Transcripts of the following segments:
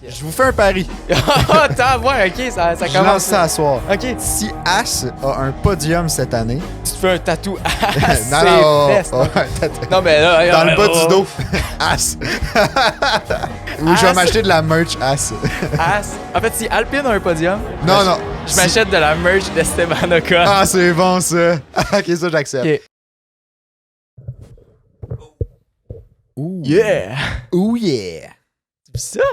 Je vous fais un pari. Attends, ouais, ok, ça Je commence. lance ça à soir. Ok. Si As a un podium cette année... Tu te fais un tatou non, fesses. non, Non, mais là, dans le bas oh. du dos. As. Ou je vais As. m'acheter de la merch As. As. En fait, si Alpine a un podium, Non, non. je m'achète de la merch d'Esteban Ocon. Ah, c'est bon, ça. Ok, ça, j'accepte. Ok. Ouh. Yeah! Ouh, yeah. C'est ça?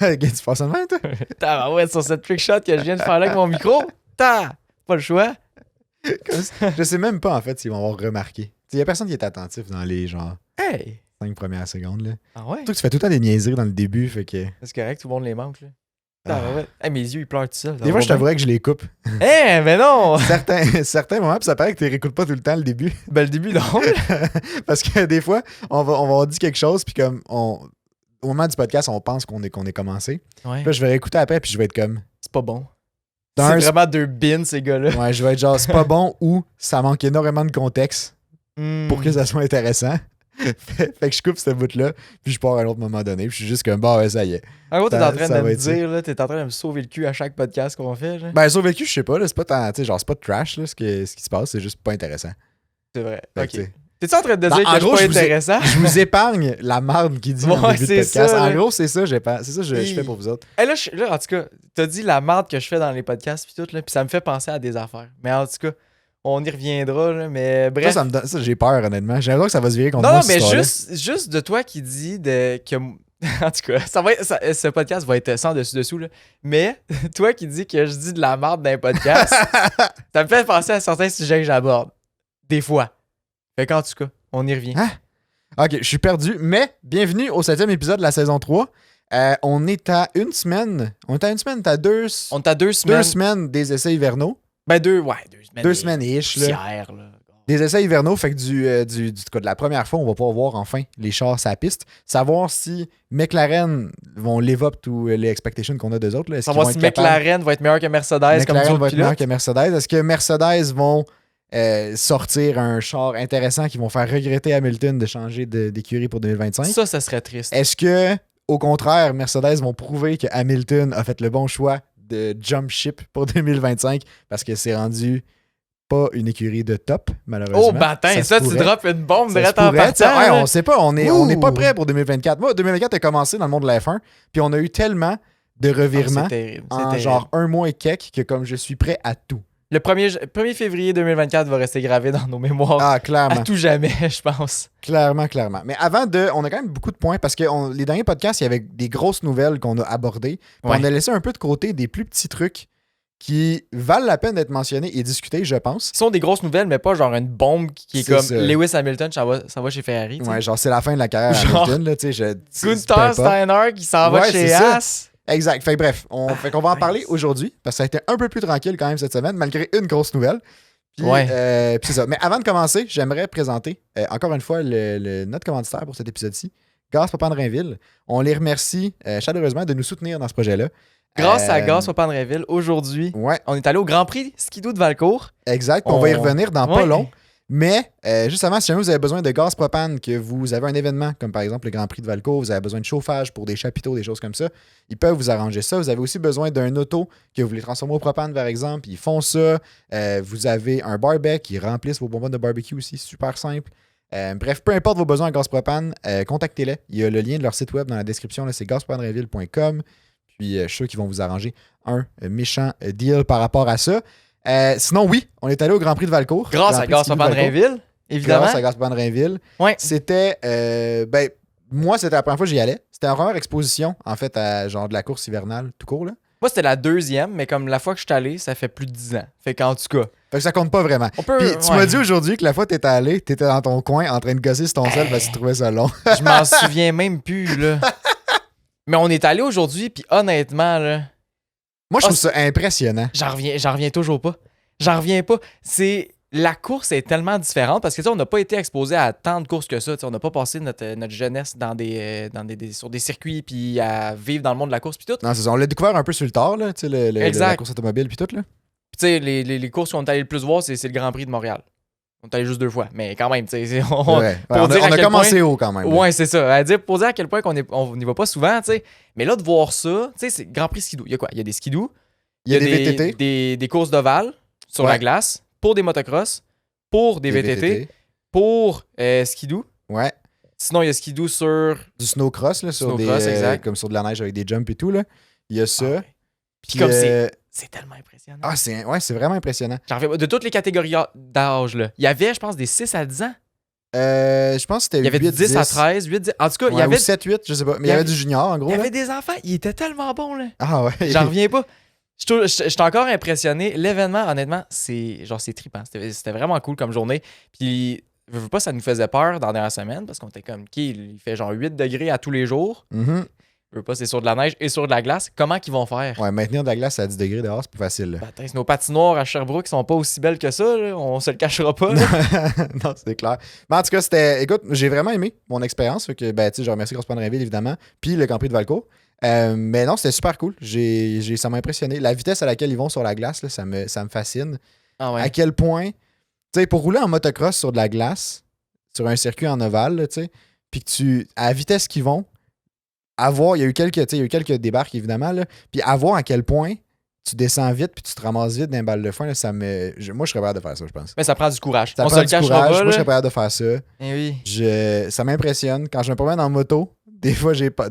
Ok, tu passes en main, toi? T'as ouais, sur cette trick shot que je viens de faire là avec mon micro. T'as pas le choix. Je sais même pas, en fait, s'ils vont avoir remarqué. Il y a personne qui est attentif dans les, genre, Hey! 5 premières secondes, là. Ah ouais? Surtout que tu fais tout le temps des niaiseries dans le début, fait que... C'est correct, tout le monde les manque, là. Ah. Ouais. Hey, mes yeux, ils pleurent tout seuls. Des fois, je t'avouerais que je les coupe. Hein, mais non! Certains moments, puis ça paraît que tu réécoutes pas tout le temps le début. Ben, le début, non. Parce que des fois, on va avoir dit quelque chose, puis comme au moment du podcast, on pense qu'on est commencé. Ouais. Puis là, je vais réécouter après, puis je vais être comme... C'est pas bon. Dans C'est un- vraiment deux bins, ces gars-là. Ouais, je vais être genre, c'est pas bon ou ça manque énormément de contexte pour que ça soit intéressant. fait que je coupe ce bout-là, puis je pars à un autre moment donné, puis je suis juste comme, bah ouais, ça y est. En gros, t'es Ça- en train ça de va me être ça. dire, là, t'es en train de me sauver le cul à chaque podcast qu'on fait, genre. Ben, survécu, je sais pas, là, c'est pas tant, tu sais, genre, c'est pas trash, là, ce qui se passe, c'est juste pas intéressant. C'est vrai. Fait que, tu Ok. sais, T'es-tu en train de Non, dire en que gros, je je suis vous ai- pas intéressant? je vous épargne la marde qui dit en Ouais, début de c'est podcast. ça, En là. gros, c'est ça, c'est ça que je fais pour vous autres. Hey, là, en tout cas, t'as dit la merde que je fais dans les podcasts pis tout, là, pis ça me fait penser à des affaires. Mais en tout cas, on y reviendra, là, mais bref. Ça me donne, ça, j'ai peur, honnêtement. J'ai l'impression que ça va se virer contre non, moi, non, cette mais histoire-là. juste de toi qui dis que... En tout cas, ce podcast va être sans dessus-dessous, là. Mais toi qui dis que je dis de la merde dans les podcasts, ça me fait penser à certains sujets que j'aborde. Des fois. Fait qu'en tout cas, on y revient. Hein? Ok, je suis perdu, mais bienvenue au 7e épisode de la saison 3. On est à une semaine. On est à une semaine, t'as deux On est à 2 semaines. semaines des essais hivernaux. Ben 2 semaines. 2 semaines-ish, là. Poussière, là. Des essais hivernaux, fait que de la première fois, on va pouvoir voir enfin les chars sur la piste. Savoir si McLaren vont live up to les expectations qu'on a d'eux autres. Là. Est-ce qu'ils Savoir vont si être capables- McLaren va être meilleur que Mercedes comme McLaren du va être meilleur pilote. que Mercedes. Est-ce que Mercedes vont sortir un char intéressant qui vont faire regretter Hamilton de changer d'écurie pour 2025? Ça serait triste. Est-ce que, au contraire, Mercedes vont prouver que Hamilton a fait le bon choix de jump ship pour 2025 parce que c'est rendu pas une écurie de top, malheureusement? Oh, bâtin, ça, se tu pourrait. droppes une bombe Ça se direct en pourrait, tu sais, partant. ouais, là. on sait pas, on n'est pas Ouh. prêt pour 2024. Moi, 2024 a commencé dans le monde de la F1, puis on a eu tellement de Ah, revirements c'est terrible. C'est en terrible. genre un mois et quelques que comme je suis prêt à tout. Le 1er février 2024 va rester gravé dans nos mémoires Ah, à clairement. tout jamais, je pense. Clairement. Mais avant on a quand même beaucoup de points parce que les derniers podcasts, il y avait des grosses nouvelles qu'on a abordées. Puis Ouais. on a laissé un peu de côté des plus petits trucs qui valent la peine d'être mentionnés et discutés, je pense. Ce sont des grosses nouvelles, mais pas genre une bombe qui est C'est comme ça. Lewis Hamilton, ça va chez Ferrari. tu sais. Ouais, genre c'est la fin de la carrière Genre, Hamilton, là, tu sais. peu Gunther importe. Steiner qui s'en va Ouais, chez c'est ça. Haas. Exact. Fait que bref, fait qu'on va en nice. parler aujourd'hui parce que ça a été un peu plus tranquille quand même cette semaine, malgré une grosse nouvelle. Puis, Ouais. puis c'est ça. Mais avant de commencer, j'aimerais présenter encore une fois notre commanditaire pour cet épisode-ci, Gaz Papa de Rainville. On les remercie chaleureusement de nous soutenir dans ce projet-là. Grâce à Gaz Papa-de-Rainville, aujourd'hui, Ouais, on est allé au Grand Prix Skidoo de Valcourt. exact. On va y revenir dans pas Ouais. long. Mais justement, si jamais vous avez besoin de gaz propane, que vous avez un événement, comme par exemple le Grand Prix de Valcourt, vous avez besoin de chauffage pour des chapiteaux, des choses comme ça, ils peuvent vous arranger ça. Vous avez aussi besoin d'un auto que vous voulez transformer au propane, par exemple. Ils font ça. Vous avez un barbecue, ils remplissent vos bonbonnes de barbecue aussi. Super simple. Bref, peu importe vos besoins en gaz propane, contactez-les. Il y a le lien de leur site web dans la description. Là, c'est gazpropanerainville.com. Puis je suis sûr qu'ils vont vous arranger un méchant deal par rapport à ça. Sinon, oui, on est allé au Grand Prix de Valcourt. Grâce Grand à Prix Gaz de ski de Valcourt. Papa-de-Rainville, évidemment. Grâce à Gaz Papa de Rainville. Ouais. C'était, moi, c'était la première fois que j'y allais. C'était la première exposition, en fait, à genre de la course hivernale, tout court, là. Moi, c'était la deuxième, mais comme la fois que je suis allé, ça fait plus de 10 ans. Fait qu'en tout cas, Fait que ça compte pas vraiment. on peut. Puis tu ouais. m'as dit aujourd'hui que la fois que t'étais allé, t'étais dans ton coin en train de gosser sur ton sel parce que tu trouvais ça long. Je m'en souviens même plus, là. Mais on est allé aujourd'hui, puis honnêtement, là, Moi, je trouve ça impressionnant. j'en reviens toujours pas. J'en reviens pas. La course est tellement différente parce que tu sais, on n'a pas été exposé à tant de courses que ça. Tu sais, on n'a pas passé notre jeunesse sur des circuits puis à vivre dans le monde de la course puis tout. Puis Non, c'est ça. On l'a découvert un peu sur le tard, là, tu sais, la Exact. course automobile puis tout, là. tu sais, les courses qu'on est allé le plus voir, c'est le Grand Prix de Montréal. On est allé juste 2 fois. Mais quand même, tu sais. Ouais. On a commencé haut quand même. Ouais, c'est ça. Pour dire à quel point on n'y va pas souvent, tu sais. Mais là, de voir ça, tu sais, c'est Grand Prix skidoo. Il y a quoi? Il y a des skidoos. Il y a des VTT. Des courses d'ovale sur la glace pour des motocross, pour des VTT, pour skidoo. Ouais. Sinon, il y a skidoo sur... Du snowcross, là, sur exact. Comme sur de la neige avec des jumps et tout, là. Il y a ça. Ouais. Puis comme c'est tellement impressionnant. Ah, c'est vraiment impressionnant. De toutes les catégories d'âge, là. Il y avait, je pense, des 6 à 10 ans. Je pense que c'était 8, il y avait 10 à 13, 8, 10. En tout cas, il y avait... ou 7, 8, je sais pas. Mais il y avait du junior, en gros. Il y avait des enfants. Il était tellement bon, là. Ah ouais. J'en reviens pas. Je suis encore impressionné. L'événement, honnêtement, c'est trippant. C'était vraiment cool comme journée. Puis, je veux pas, ça nous faisait peur dans la dernière semaine parce qu'on était comme, OK, il fait genre 8 degrés à tous les jours. Je veux pas, c'est sur de la neige et sur de la glace. Comment qu'ils vont faire? Ouais, maintenir de la glace à 10 degrés dehors, c'est plus facile. Nos patinoires à Sherbrooke sont pas aussi belles que ça. Là. On se le cachera pas. Non, c'est clair. Mais en tout cas, écoute, j'ai vraiment aimé mon expérience. Fait que, je remercie Grosse Rainville, évidemment. Puis le Grand Prix de Valcourt. Mais non, c'était super cool. Ça m'a impressionné. La vitesse à laquelle ils vont sur la glace, là, ça me fascine. Ah ouais. À quel point, tu sais, pour rouler en motocross sur de la glace, sur un circuit en ovale, tu sais, puis que à la vitesse qu'ils vont, il y a eu quelques débarques, évidemment, là, puis à voir à quel point tu descends vite puis tu te ramasses vite dans les balles de foin, là, moi, je serais capable de faire ça, je pense. Mais ça prend du courage. On se le cachera pas. Moi, je serais capable de faire ça. Eh oui. Ça m'impressionne. Quand je me promène en moto, des fois, j'ai pas.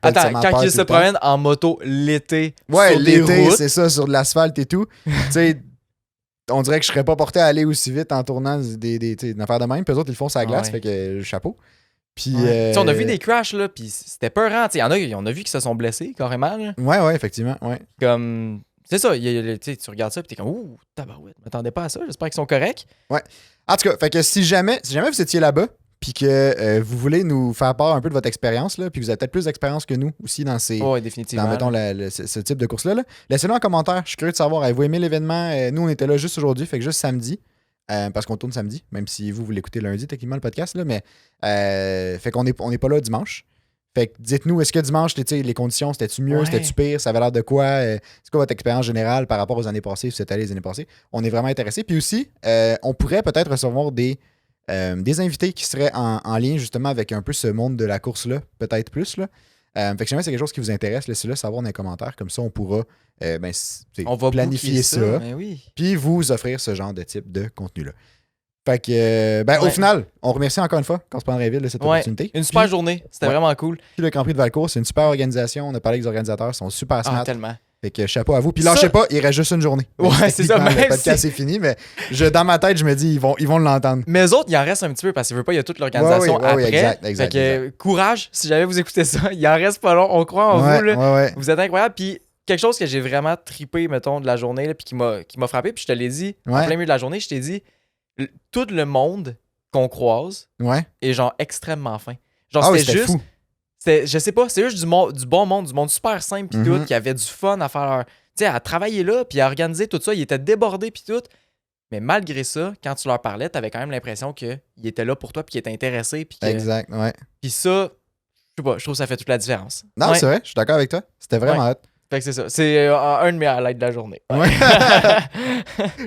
Attends, quand ils se promènent en moto l'été, ouais, sur des l'été, routes, c'est ça, sur de l'asphalte et tout. Tu sais, on dirait que je serais pas porté à aller aussi vite en tournant une affaire de même. Puis eux autres, ils le font sur la glace, fait que chapeau. Puis. On a vu des crashs, là, puis c'était peurant. On a vu qu'ils se sont blessés carrément. Là. Ouais, effectivement. Ouais. Comme. C'est ça, tu regardes ça, puis t'es comme, ouh, tabarouette, je m'attendais pas à ça, j'espère qu'ils sont corrects. Ouais. En tout cas, fait que si jamais vous étiez là-bas, puis que vous voulez nous faire part un peu de votre expérience, là, puis vous avez peut-être plus d'expérience que nous aussi dans ces. Ouais, définitivement. Dans, mettons, ce type de course-là. Là. Laissez-le en commentaire. Je suis curieux de savoir, avez-vous aimé l'événement? Nous, on était là juste aujourd'hui, fait que juste samedi. Parce qu'on tourne samedi, même si vous l'écoutez lundi, techniquement, le podcast, là, mais fait qu'on n'est pas là dimanche. Fait que dites-nous, est-ce que dimanche, les conditions, c'était-tu mieux, c'était-tu pire, ça avait l'air de quoi? C'est quoi votre expérience générale par rapport aux années passées, si vous êtes allé les années passées? On est vraiment intéressés. Puis aussi, on pourrait peut-être recevoir des invités qui seraient en lien justement avec un peu ce monde de la course-là, peut-être plus. Là. Fait que jamais c'est quelque chose qui vous intéresse, laissez-le savoir dans les commentaires, comme ça on pourra on va planifier ça, puis vous offrir ce genre de type de contenu-là. Fait que, au final, on remercie encore une fois Grosse Rainville de cette opportunité. Une super journée, c'était vraiment cool. Puis le Grand Prix de Valcourt, c'est une super organisation, on a parlé avec les organisateurs, ils sont super smart. Tellement. Fait que chapeau à vous. Puis lâchez pas, il reste juste une journée. Ouais, c'est ça. Le podcast c'est fini, mais dans ma tête, je me dis, ils vont l'entendre. Mais eux autres, il en reste un petit peu parce qu'il veut pas, il y a toute l'organisation après. Oui, exact. Fait que courage, si jamais vous écoutez ça, il en reste pas long, on croit en vous. Là. Vous êtes incroyables. Puis quelque chose que j'ai vraiment trippé, mettons, de la journée, là, puis qui m'a frappé, puis je te l'ai dit, en plein milieu de la journée, je t'ai dit, tout le monde qu'on croise est genre extrêmement fin. Genre, c'était juste. Fou. Je sais pas, c'est juste du bon monde, du monde super simple pis tout, qui avait du fun à faire à travailler là, puis à organiser tout ça. Ils étaient débordés pis tout. Mais malgré ça, quand tu leur parlais, t'avais quand même l'impression qu'ils étaient là pour toi puis qu'ils étaient intéressés. Exact, ouais. Puis ça, je sais pas, je trouve que ça fait toute la différence. Non, c'est vrai, je suis d'accord avec toi. C'était vraiment hot. Fait que c'est ça. C'est un de mes highlights de la journée. Ouais.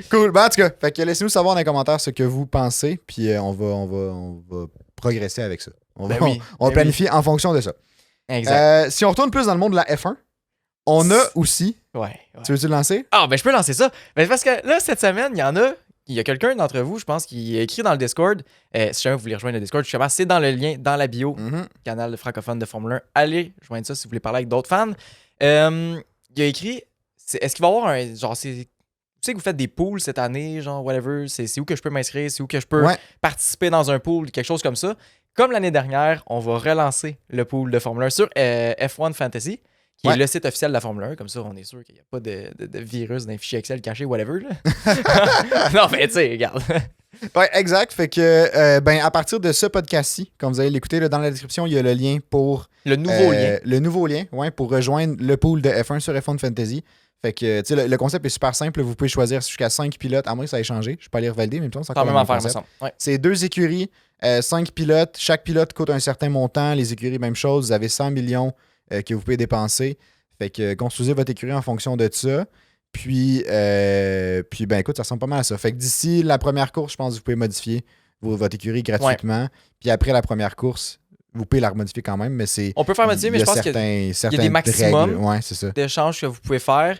Cool. En tout cas, fait que laissez-nous savoir dans les commentaires ce que vous pensez, puis on va progresser avec ça. On va planifier en fonction de ça. Exact. Si on retourne plus dans le monde de la F1, on a aussi. Ouais. Tu veux-tu le lancer? Ah, ben je peux lancer ça. Ben, parce que là, cette semaine, il y a quelqu'un d'entre vous, je pense, qui a écrit dans le Discord. Si jamais vous voulez rejoindre le Discord, justement, c'est dans le lien, dans la bio, canal francophone de Formule 1. Allez joindre ça si vous voulez parler avec d'autres fans. Il a écrit est-ce qu'il va y avoir un. Genre, tu sais que vous faites des pools cette année, genre, whatever. C'est où que je peux m'inscrire, c'est où que je peux participer dans un pool, quelque chose comme ça. Comme l'année dernière, on va relancer le pool de Formule 1 sur F1 Fantasy, qui est le site officiel de la Formule 1. Comme ça, on est sûr qu'il n'y a pas de virus d'un fichier Excel caché, whatever. Là. Non, mais tu sais, regarde. Ouais, exact. Fait que, à partir de ce podcast-ci, comme vous allez l'écouter, dans la description, il y a le lien pour. Le nouveau lien. Le nouveau lien, pour rejoindre le pool de F1 sur F1 Fantasy. Fait que, tu sais, le concept est super simple. Vous pouvez choisir jusqu'à 5 pilotes. À moins que ça ait changé. Je peux aller revalider, mais il me semble que c'est encore le même concept. C'est 2 écuries, 5 pilotes. Chaque pilote coûte un certain montant. Les écuries, même chose. Vous avez 100 millions que vous pouvez dépenser. Fait que construisez votre écurie en fonction de ça. Puis ben écoute, ça ressemble pas mal à ça. Fait que d'ici la première course, je pense que vous pouvez modifier votre écurie gratuitement. Puis après la première course, vous pouvez la remodifier quand même, mais c'est. On peut faire modifier, mais je pense qu'il y a des maximums ouais, c'est ça. d'échanges que vous pouvez faire.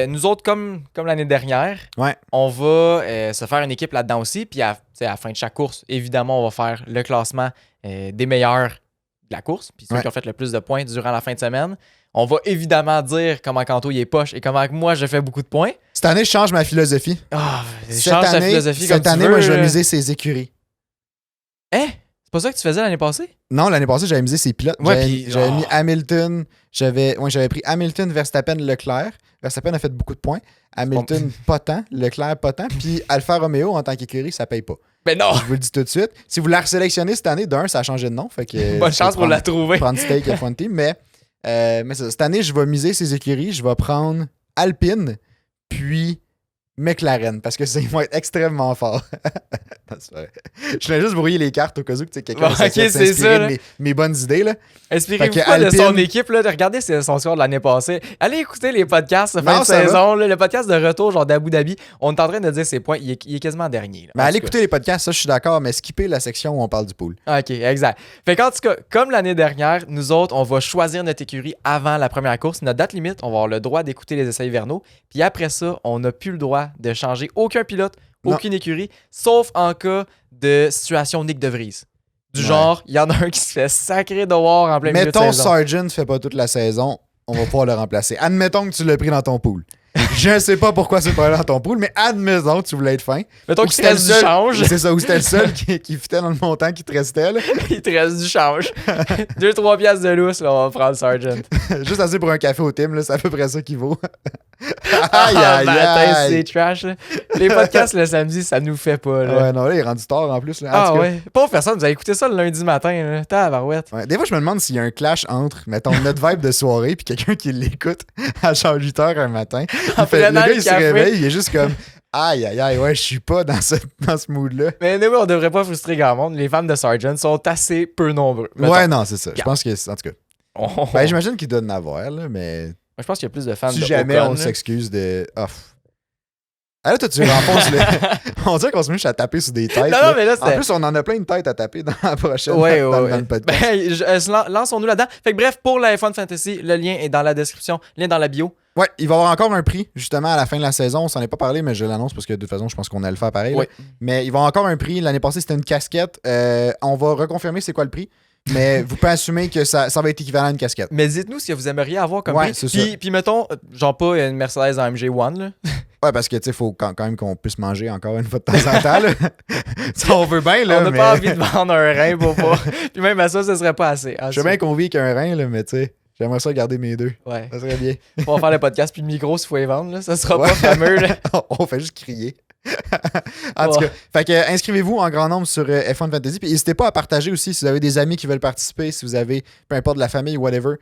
Nous autres, comme l'année dernière, Ouais. on va se faire une équipe là-dedans aussi. Puis à la fin de chaque course, évidemment, on va faire le classement des meilleurs de la course. Puis ceux qui ont fait le plus de points durant la fin de semaine. On va évidemment dire comment Kanto il est poche et comment moi je fais beaucoup de points. Cette année, je change ma philosophie. Change ta philosophie comme cette année, tu veux, moi, je vais miser ses écuries. Hein? C'est pas ça que tu faisais l'année passée? Non, l'année passée, j'avais misé ses pilotes. J'avais mis Hamilton. J'avais pris Hamilton, Verstappen, Leclerc. Verstappen a fait beaucoup de points. Hamilton, pas tant. Leclerc, pas tant. Puis Alfa Romeo, en tant qu'écurie, ça paye pas. Mais non! Je vous le dis tout de suite. Si vous la resélectionnez cette année, ça a changé de nom. Fait que, bonne chance pour la trouver. Prendre Stake F1 Team. Mais cette année, je vais miser ses écuries. Je vais prendre Alpine, puis McLaren, parce que ils vont être extrêmement forts. Je voulais juste brouiller les cartes au cas où quelqu'un s'inspirer de mes bonnes idées. Inspirez-vous de son équipe. Là, regardez son score de l'année passée. Allez écouter les podcasts de fin de saison. Là, le podcast de retour genre d'Abu Dhabi. On est en train de dire ses points. Il est quasiment dernier. Là, mais allez écouter les podcasts, ça je suis d'accord, mais skipper la section où on parle du pool. OK, exact. Fait qu'en tout cas, comme l'année dernière, nous autres, on va choisir notre écurie avant la première course. Notre date limite, on va avoir le droit d'écouter les essais hivernaux. Puis après ça, on n'a plus le droit de changer aucun pilote, aucune écurie, sauf en cas de situation Nick de Vries. Du genre, il y en a un qui se fait sacrer dehors en plein milieu de saison. Mettons Sargent ne fait pas toute la saison, on va pouvoir le remplacer. Admettons que tu l'as pris dans ton pool. Je ne sais pas pourquoi c'est pas dans ton pool, mais admettons que tu voulais être fin. Mettons qu'il te reste du change. C'est ça, ou c'était le seul qui fitait dans le montant qui te restait. Là. Il te reste du change. 2-3 piastres de lousse, là, on va prendre Sargent. Juste assez pour un café au Tim, là, c'est à peu près ça qu'il vaut. C'est trash. Là. Les podcasts le samedi, ça nous fait pas. Là. Ouais, non, là, il est rendu tard en plus. Là. Ouais. Pauvre personne, vous avez écouté ça le lundi matin. Tabarouette. Ouais, des fois, je me demande s'il y a un clash entre, mettons, notre vibe de soirée puis quelqu'un qui l'écoute à genre 8h un matin. Le gars, il se réveille, il est juste comme aïe, ouais, je suis pas dans ce mood-là. Mais oui, on devrait pas frustrer grand monde. Les fans de Sargent sont assez peu nombreux. Mettons. Ouais, non, c'est ça. Je pense que, en tout cas. Ben, j'imagine qu'il doit en avoir, là, mais. Je pense qu'il y a plus de fans si de jamais Ocon, on s'excuse de. Ah là, toi, tu renfonces le. On dirait qu'on se met à taper sur des têtes. Non, mais là, en plus, on en a plein de têtes à taper dans la prochaine. Ouais. Dans le podcast. Ben, lançons-nous là-dedans. Fait que bref, pour la F1 Fantasy, le lien est dans la description, lien dans la bio. Ouais, il va y avoir encore un prix, justement, à la fin de la saison. On s'en est pas parlé, mais je l'annonce parce que de toute façon, je pense qu'on allait le faire pareil. Ouais. Mais il va y avoir encore un prix. L'année passée, c'était une casquette. On va reconfirmer c'est quoi le prix. Mais vous pouvez assumer que ça va être équivalent à une casquette. Mais dites-nous ce que vous aimeriez avoir comme prix. Puis mettons, genre pas une Mercedes AMG One, là. Ouais, parce que tu sais, faut quand même qu'on puisse manger encore une fois de temps en temps. Ça, on veut bien, là. On n'a pas envie de vendre un rein pour pas. Puis même à ça, ce serait pas assez. Je sais bien qu'on vit qu'un rein, là, mais tu sais, j'aimerais ça garder mes deux. Ouais. Ça serait bien. On va faire le podcast puis le micro s'il faut les vendre, là. Ça sera pas fameux, là. On fait juste crier. En tout cas, fait que, inscrivez-vous en grand nombre sur F1 Fantasy. Puis n'hésitez pas à partager aussi si vous avez des amis qui veulent participer, si vous avez peu importe de la famille ou whatever.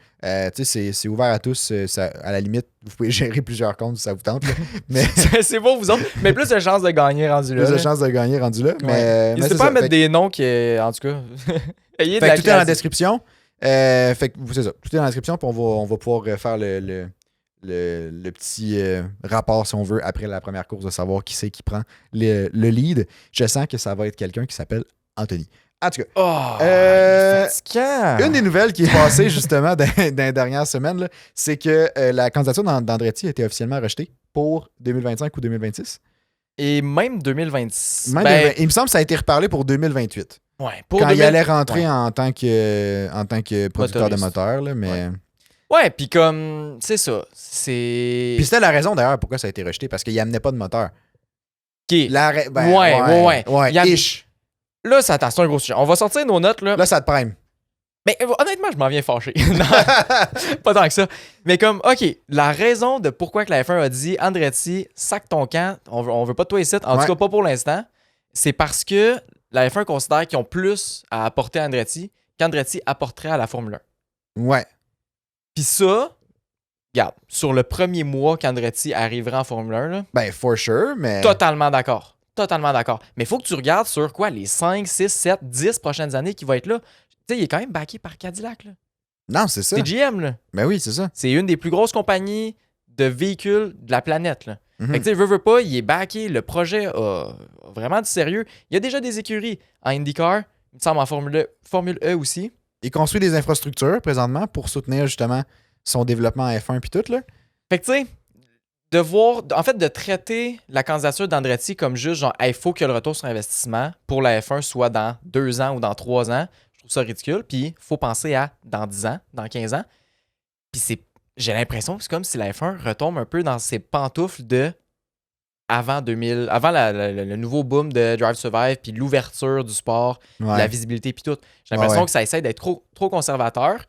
C'est ouvert à tous. À la limite, vous pouvez gérer plusieurs comptes si ça vous tente. Mais c'est pour vous autres. Mais plus de chances de gagner rendu là. Plus de chances de gagner rendu là. Mais n'hésitez pas à mettre des noms qui, en tout cas. Ayez de la tout est dans la description. Fait que c'est ça. Tout est dans la description. Puis on va pouvoir faire le petit rapport, si on veut, après la première course, de savoir qui c'est qui prend le lead. Je sens que ça va être quelqu'un qui s'appelle Anthony. En tout cas, une des nouvelles qui est passée justement dans les dernières semaines, c'est que la candidature d'Andretti a été officiellement rejetée pour 2025 ou 2026. Et même 2026. Il me semble que ça a été reparlé pour 2028. Ouais, quand il allait rentrer en tant que producteur de moteur, là, mais... Ouais, puis comme, c'est ça, c'est... Puis c'était la raison d'ailleurs pourquoi ça a été rejeté, parce qu'il amenait pas de moteur. OK. Ouais. Là, c'est un gros sujet. On va sortir nos notes, là. Là, ça te prime. Mais honnêtement, je m'en viens fâché. Non, pas tant que ça. Mais comme, OK, la raison de pourquoi que la F1 a dit « Andretti, sac ton camp, on veut pas de toi ici, en tout cas pas pour l'instant », c'est parce que la F1 considère qu'ils ont plus à apporter à Andretti qu'Andretti apporterait à la Formule 1. Ouais. Puis ça, regarde, sur le premier mois qu'Andretti arrivera en Formule 1, là, ben, for sure, mais... Totalement d'accord. Mais il faut que tu regardes sur quoi, les 5, 6, 7, 10 prochaines années qui vont être là. Tu sais, il est quand même backé par Cadillac, là. Non, c'est ça. C'est GM, là. Ben oui, c'est ça. C'est une des plus grosses compagnies de véhicules de la planète. Là. Mhm. Fait que tu sais, veut pas, il est backé, le projet a vraiment du sérieux. Il y a déjà des écuries en IndyCar, il me semble en Formule E aussi. Il construit des infrastructures présentement pour soutenir justement son développement en F1 puis tout, là. Fait que tu sais, de traiter la candidature d'Andretti comme juste genre, il faut que le retour sur investissement pour la F1 soit dans 2 ans ou dans 3 ans, je trouve ça ridicule. Puis il faut penser à dans 10 ans, dans 15 ans. Puis j'ai l'impression que c'est comme si la F1 retombe un peu dans ses pantoufles de avant 2000, avant le nouveau boom de Drive to Survive, puis l'ouverture du sport, Ouais. la visibilité, puis tout. J'ai l'impression Ouais. que ça essaie d'être trop conservateur.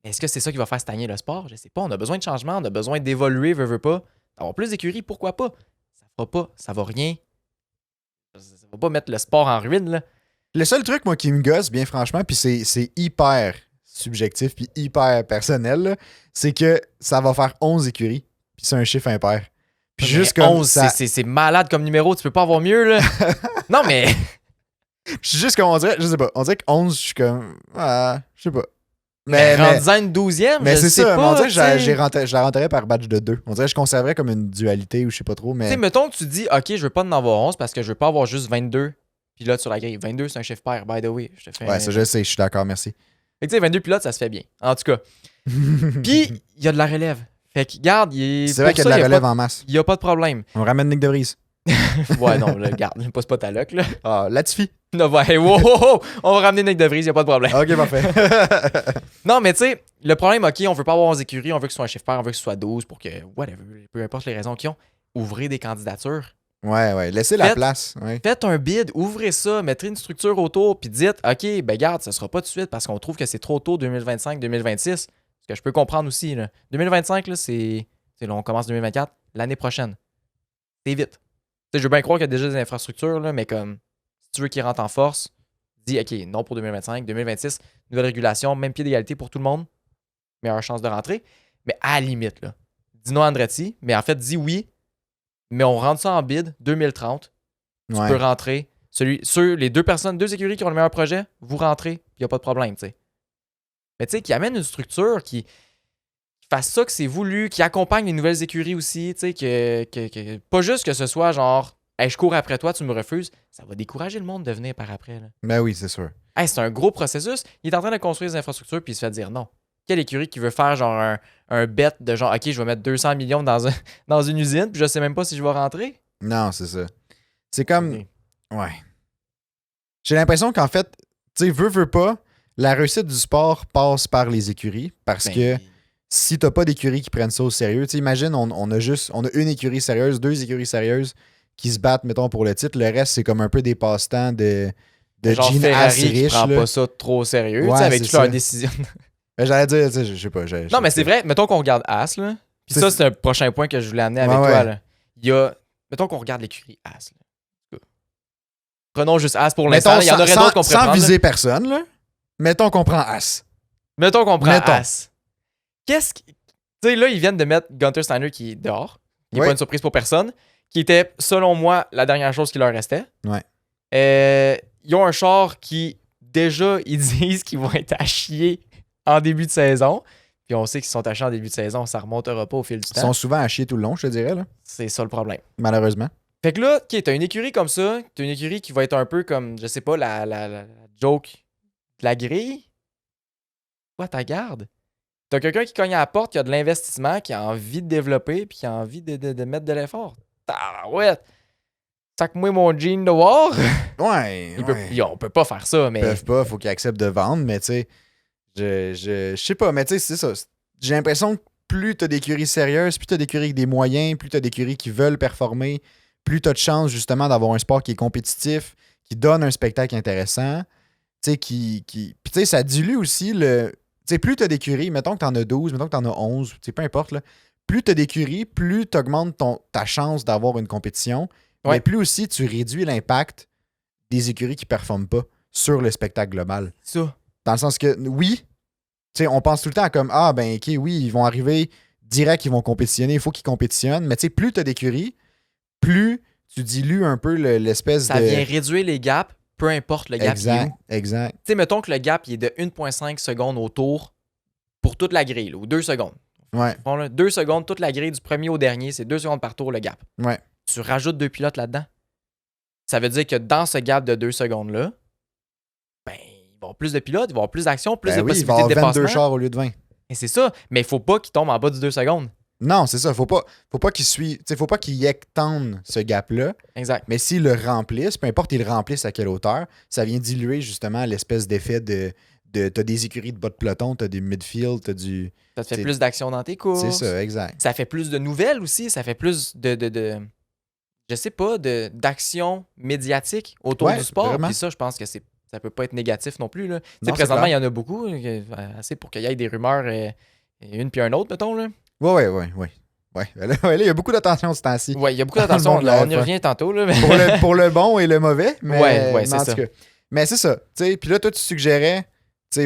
Est-ce que c'est ça qui va faire stagner le sport? Je sais pas. On a besoin de changement, on a besoin d'évoluer, veut pas. D'avoir plus d'écuries, pourquoi pas? Ça fera pas, ça va rien. Ça va pas mettre le sport en ruine, là. Le seul truc, moi, qui me gosse, bien franchement, puis c'est hyper subjectif puis hyper personnel, là, c'est que ça va faire 11 écuries, puis c'est un chiffre impair. Puis Mais juste comme 11, ça... c'est malade comme numéro, tu peux pas avoir mieux, là. Non, mais... Juste comme on dirait, je sais pas, on dirait que 11, je suis comme... Ah, je sais pas. Mais rendu à une 12e, mais je c'est sais ça, pas, mais on dirait que tu sais. je la rentrerais par batch de 2. On dirait que je conserverais comme une dualité ou je sais pas trop, Tu mais... sais, mettons que tu dis, OK, je veux pas en avoir 11 parce que je veux pas avoir juste 22 pilotes sur la grille. 22, c'est un chiffre pair, by the way. Je te fais Ouais, ça je sais, je suis d'accord, merci. Fait que tu sais, 22 pilotes, ça se fait bien. En tout cas. Puis, il y a de la relève. Fait que, garde, C'est vrai qu'il y a de la relève en masse. Il y a pas de problème. On ramène Nick De Vries. Ouais, non, là, garde, passe pas ta loc, là. Ah, Latifi. Non, ouais, wow, on va ramener Nick De Vries, il y a pas de problème. Ok, parfait. Non, mais tu sais, le problème, OK, on veut pas avoir 11 écuries, on veut que ce soit un chiffre pair, on veut que ce soit 12 pour que, whatever, peu importe les raisons qu'ils ont, ouvrez des candidatures. Ouais, laissez la Faites- place. Ouais. Faites un bid, ouvrez ça, mettez une structure autour, puis dites, OK, ben garde, ça sera pas tout de suite parce qu'on trouve que c'est trop tôt 2025, 2026. Ce que je peux comprendre aussi, là. 2025, là, là, on commence 2024, l'année prochaine. C'est vite. Tu sais, je veux bien croire qu'il y a déjà des infrastructures, là, mais comme, si tu veux qu'ils rentrent en force, dis, OK, non pour 2025, 2026, nouvelle régulation, même pied d'égalité pour tout le monde, meilleure chance de rentrer. Mais à la limite, là, dis non à Andretti, mais en fait, dis oui, mais on rentre ça en bid 2030. Tu Ouais. peux rentrer. Les deux écuries qui ont le meilleur projet, vous rentrez, il n'y a pas de problème, tu sais. Mais tu sais, qui amène une structure qui fasse ça que c'est voulu, qui accompagne les nouvelles écuries aussi, tu sais, que pas juste que ce soit genre, hey, je cours après toi, tu me refuses, ça va décourager le monde de venir par après, là. Ben oui, c'est sûr. Hey, c'est un gros processus. Il est en train de construire des infrastructures puis il se fait dire non. Quelle écurie qui veut faire genre un bet de genre, OK, je vais mettre 200 millions dans une usine puis je sais même pas si je vais rentrer? Non, c'est ça. C'est comme... Ok. Ouais. J'ai l'impression qu'en fait, tu sais, veux pas, la réussite du sport passe par les écuries parce que si t'as pas d'écuries qui prennent ça au sérieux, tu sais, imagine, on a une écurie sérieuse, 2 écuries sérieuses qui se battent, mettons, pour le titre. Le reste, c'est comme un peu des passe-temps de genre Gene Ferrari Haas qui riche. prend là. pas ça trop au sérieux, Ouais, tu sais, avec c'est toutes leurs ça. décisions. Ben, j'allais dire, tu sais, je sais pas. Non, mais c'est vrai, mettons qu'on regarde As, là. Puis C'est- ça, c'est un prochain point que je voulais amener avec Ouais, toi, ouais. là. Il y a, mettons qu'on regarde l'écurie As, là. Prenons juste As pour l'instant, Mettons, il y en aurait d'autres qu'on pourrait sans prendre. viser personne, là. Mettons qu'on prend As. Mettons qu'on prend Mettons. As. Qu'est-ce qui. Tu sais, là, ils viennent de mettre Gunther Steiner qui est dehors, qui n'est Oui. pas une surprise pour personne, qui était, selon moi, la dernière chose qui leur restait. Ouais. Ils ont un char qui, déjà, ils disent qu'ils vont être à chier en début de saison. Puis on sait qu'ils sont à chier en début de saison, ça remontera pas au fil du Ils temps. sont souvent à chier tout le long, je te dirais, là. C'est ça le problème. Malheureusement. Fait que là, OK, t'as une écurie comme ça, t'as une écurie qui va être un peu comme, je sais pas, la joke de la grille. Quoi, ta garde? T'as quelqu'un qui cogne à la porte, qui a de l'investissement, qui a envie de développer, puis qui a envie de mettre de l'effort. Ouais. Sac-moi mon jean de war. Ouais. On peut pas faire ça, mais. Ils peuvent pas, faut qu'ils acceptent de vendre, mais tu sais, je sais pas, mais tu sais, c'est ça. J'ai l'impression que plus t'as d'écuries sérieuses, plus t'as d'écuries avec des moyens, plus t'as d'écuries qui veulent performer, plus t'as de chances justement d'avoir un sport qui est compétitif, qui donne un spectacle intéressant, tu sais, Puis tu sais, ça dilue aussi le. Tu sais, plus t'as d'écuries, mettons que t'en as 12, mettons que t'en as 11, tu sais, peu importe, là. Plus t'as d'écuries, plus t'augmentes ta chance d'avoir une compétition, Ouais. mais plus aussi tu réduis l'impact des écuries qui performent pas sur le spectacle global. Ça. Dans le sens que, oui, tu sais, on pense tout le temps comme, ah, ben, OK, oui, ils vont arriver direct, ils vont compétitionner, il faut qu'ils compétitionnent. Mais tu sais, plus tu as d'écuries, plus tu dilues un peu l'espèce Ça de... vient réduire les gaps, peu importe le gap. Exact. Tu sais, mettons que le gap il est de 1,5 secondes au tour pour toute la grille, là, ou 2 secondes. Ouais, Bon, là, 2 secondes, toute la grille du premier au dernier, c'est 2 secondes par tour le gap. ouais. Tu rajoutes 2 pilotes là-dedans. Ça veut dire que dans ce gap de 2 secondes-là, ben, il va y avoir plus de pilotes, il va y avoir plus d'action, plus Ben de oui, il va possibilités de avoir 22 dépassement. chars au lieu de 20. Et c'est ça. Mais il faut pas qu'il tombe en bas du 2 secondes. Non, c'est ça. Faut pas qu'il suive. Faut pas qu'il étende ce gap-là. Exact. Mais s'il le remplisse, peu importe il le remplisse à quelle hauteur, ça vient diluer justement l'espèce d'effet de t'as des écuries de bas de peloton, t'as des midfield, t'as du. Ça te fait C'est- plus d'action dans tes courses. C'est ça, exact. Ça fait plus de nouvelles aussi. Ça fait plus je sais pas, d'action médiatique autour Ouais, du sport. vraiment. Puis ça, je pense que ça peut pas être négatif non plus. Là. Tu sais, Non, c'est présentement, il y clair. en a beaucoup. Assez pour qu'il y ait des rumeurs, une puis un autre, mettons. Là. Ouais. Ouais, là, il y a beaucoup d'attention ce temps-ci. Ouais, il y a beaucoup Dans le d'attention. monde de la On y F1. revient tantôt. Là, mais- Pour le bon et le mauvais, mais, Ouais, mais c'est en ça. tout cas. Mais c'est ça. Puis là, toi, tu suggérais,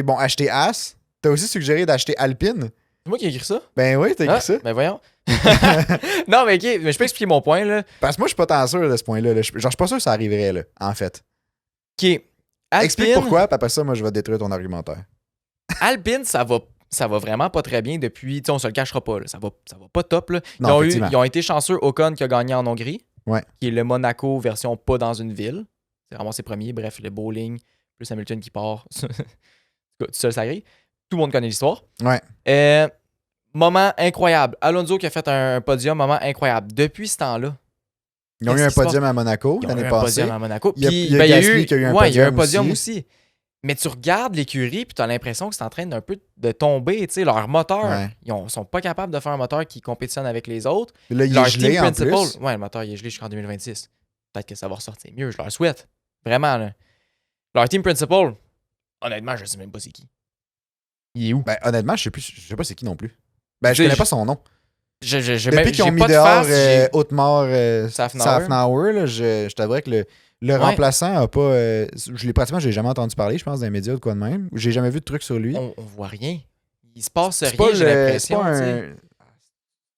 bon, acheter As. T'as aussi suggéré d'acheter Alpine. C'est moi qui ai écrit ça. Ben oui, t'as écrit Ah, ça. ben voyons. Non, mais OK, mais je peux expliquer mon point. Là. Parce que moi, je suis pas tant sûr de ce point-là. Là. Je suis pas sûr que ça arriverait, là, en fait. OK. Alpine, Explique pourquoi, puis après ça, moi, je vais détruire ton argumentaire. Alpine, ça va vraiment pas très bien depuis. Tu sais, on se le cachera pas. Là. Ça va pas top. Là. Non, effectivement. Ils ont été chanceux. Ocon qui a gagné en Hongrie. Ouais. Qui est le Monaco version pas dans une ville. C'est vraiment ses premiers. Bref, le bowling, plus Hamilton qui part. Tout seul, ça grille. Tout le monde connaît l'histoire. Ouais. Moment incroyable. Alonso qui a fait un podium, moment incroyable. Depuis ce temps-là, Ils ont eu qu'est-ce un qui se podium à Monaco ils ont eu l'année un passée. podium à Monaco. Il y a- Puis, il y a ben, Gasly qui a eu un ouais, il y a un podium podium aussi. aussi. Mais tu regardes l'écurie, puis tu as l'impression que c'est en train d'un peu de tomber. Tu sais, leur moteur, Ouais. ils sont pas capables de faire un moteur qui compétitionne avec les autres. Puis là, il Leur est gelé team en principal, plus. ouais, le moteur il est gelé jusqu'en 2026. Peut-être que ça va ressortir mieux, je leur souhaite. Vraiment, là. Leur team principal, honnêtement, je sais même pas c'est qui. Il est où? Ben, honnêtement, je sais pas c'est qui non plus. Ben, je Tu sais, connais pas son nom. J'ai Depuis même- qu'ils ont j'ai mis pas de dehors face, j'ai- Haute-Mort Safnauer. Safnauer, là, je t'avouerais que le remplaçant a pas. Je l'ai jamais entendu parler, je pense, dans les médias ou de quoi de même. J'ai jamais vu de truc sur lui. on voit rien. Il se passe C'est rien, pas j'ai le- l'impression. c'est pas tu sais.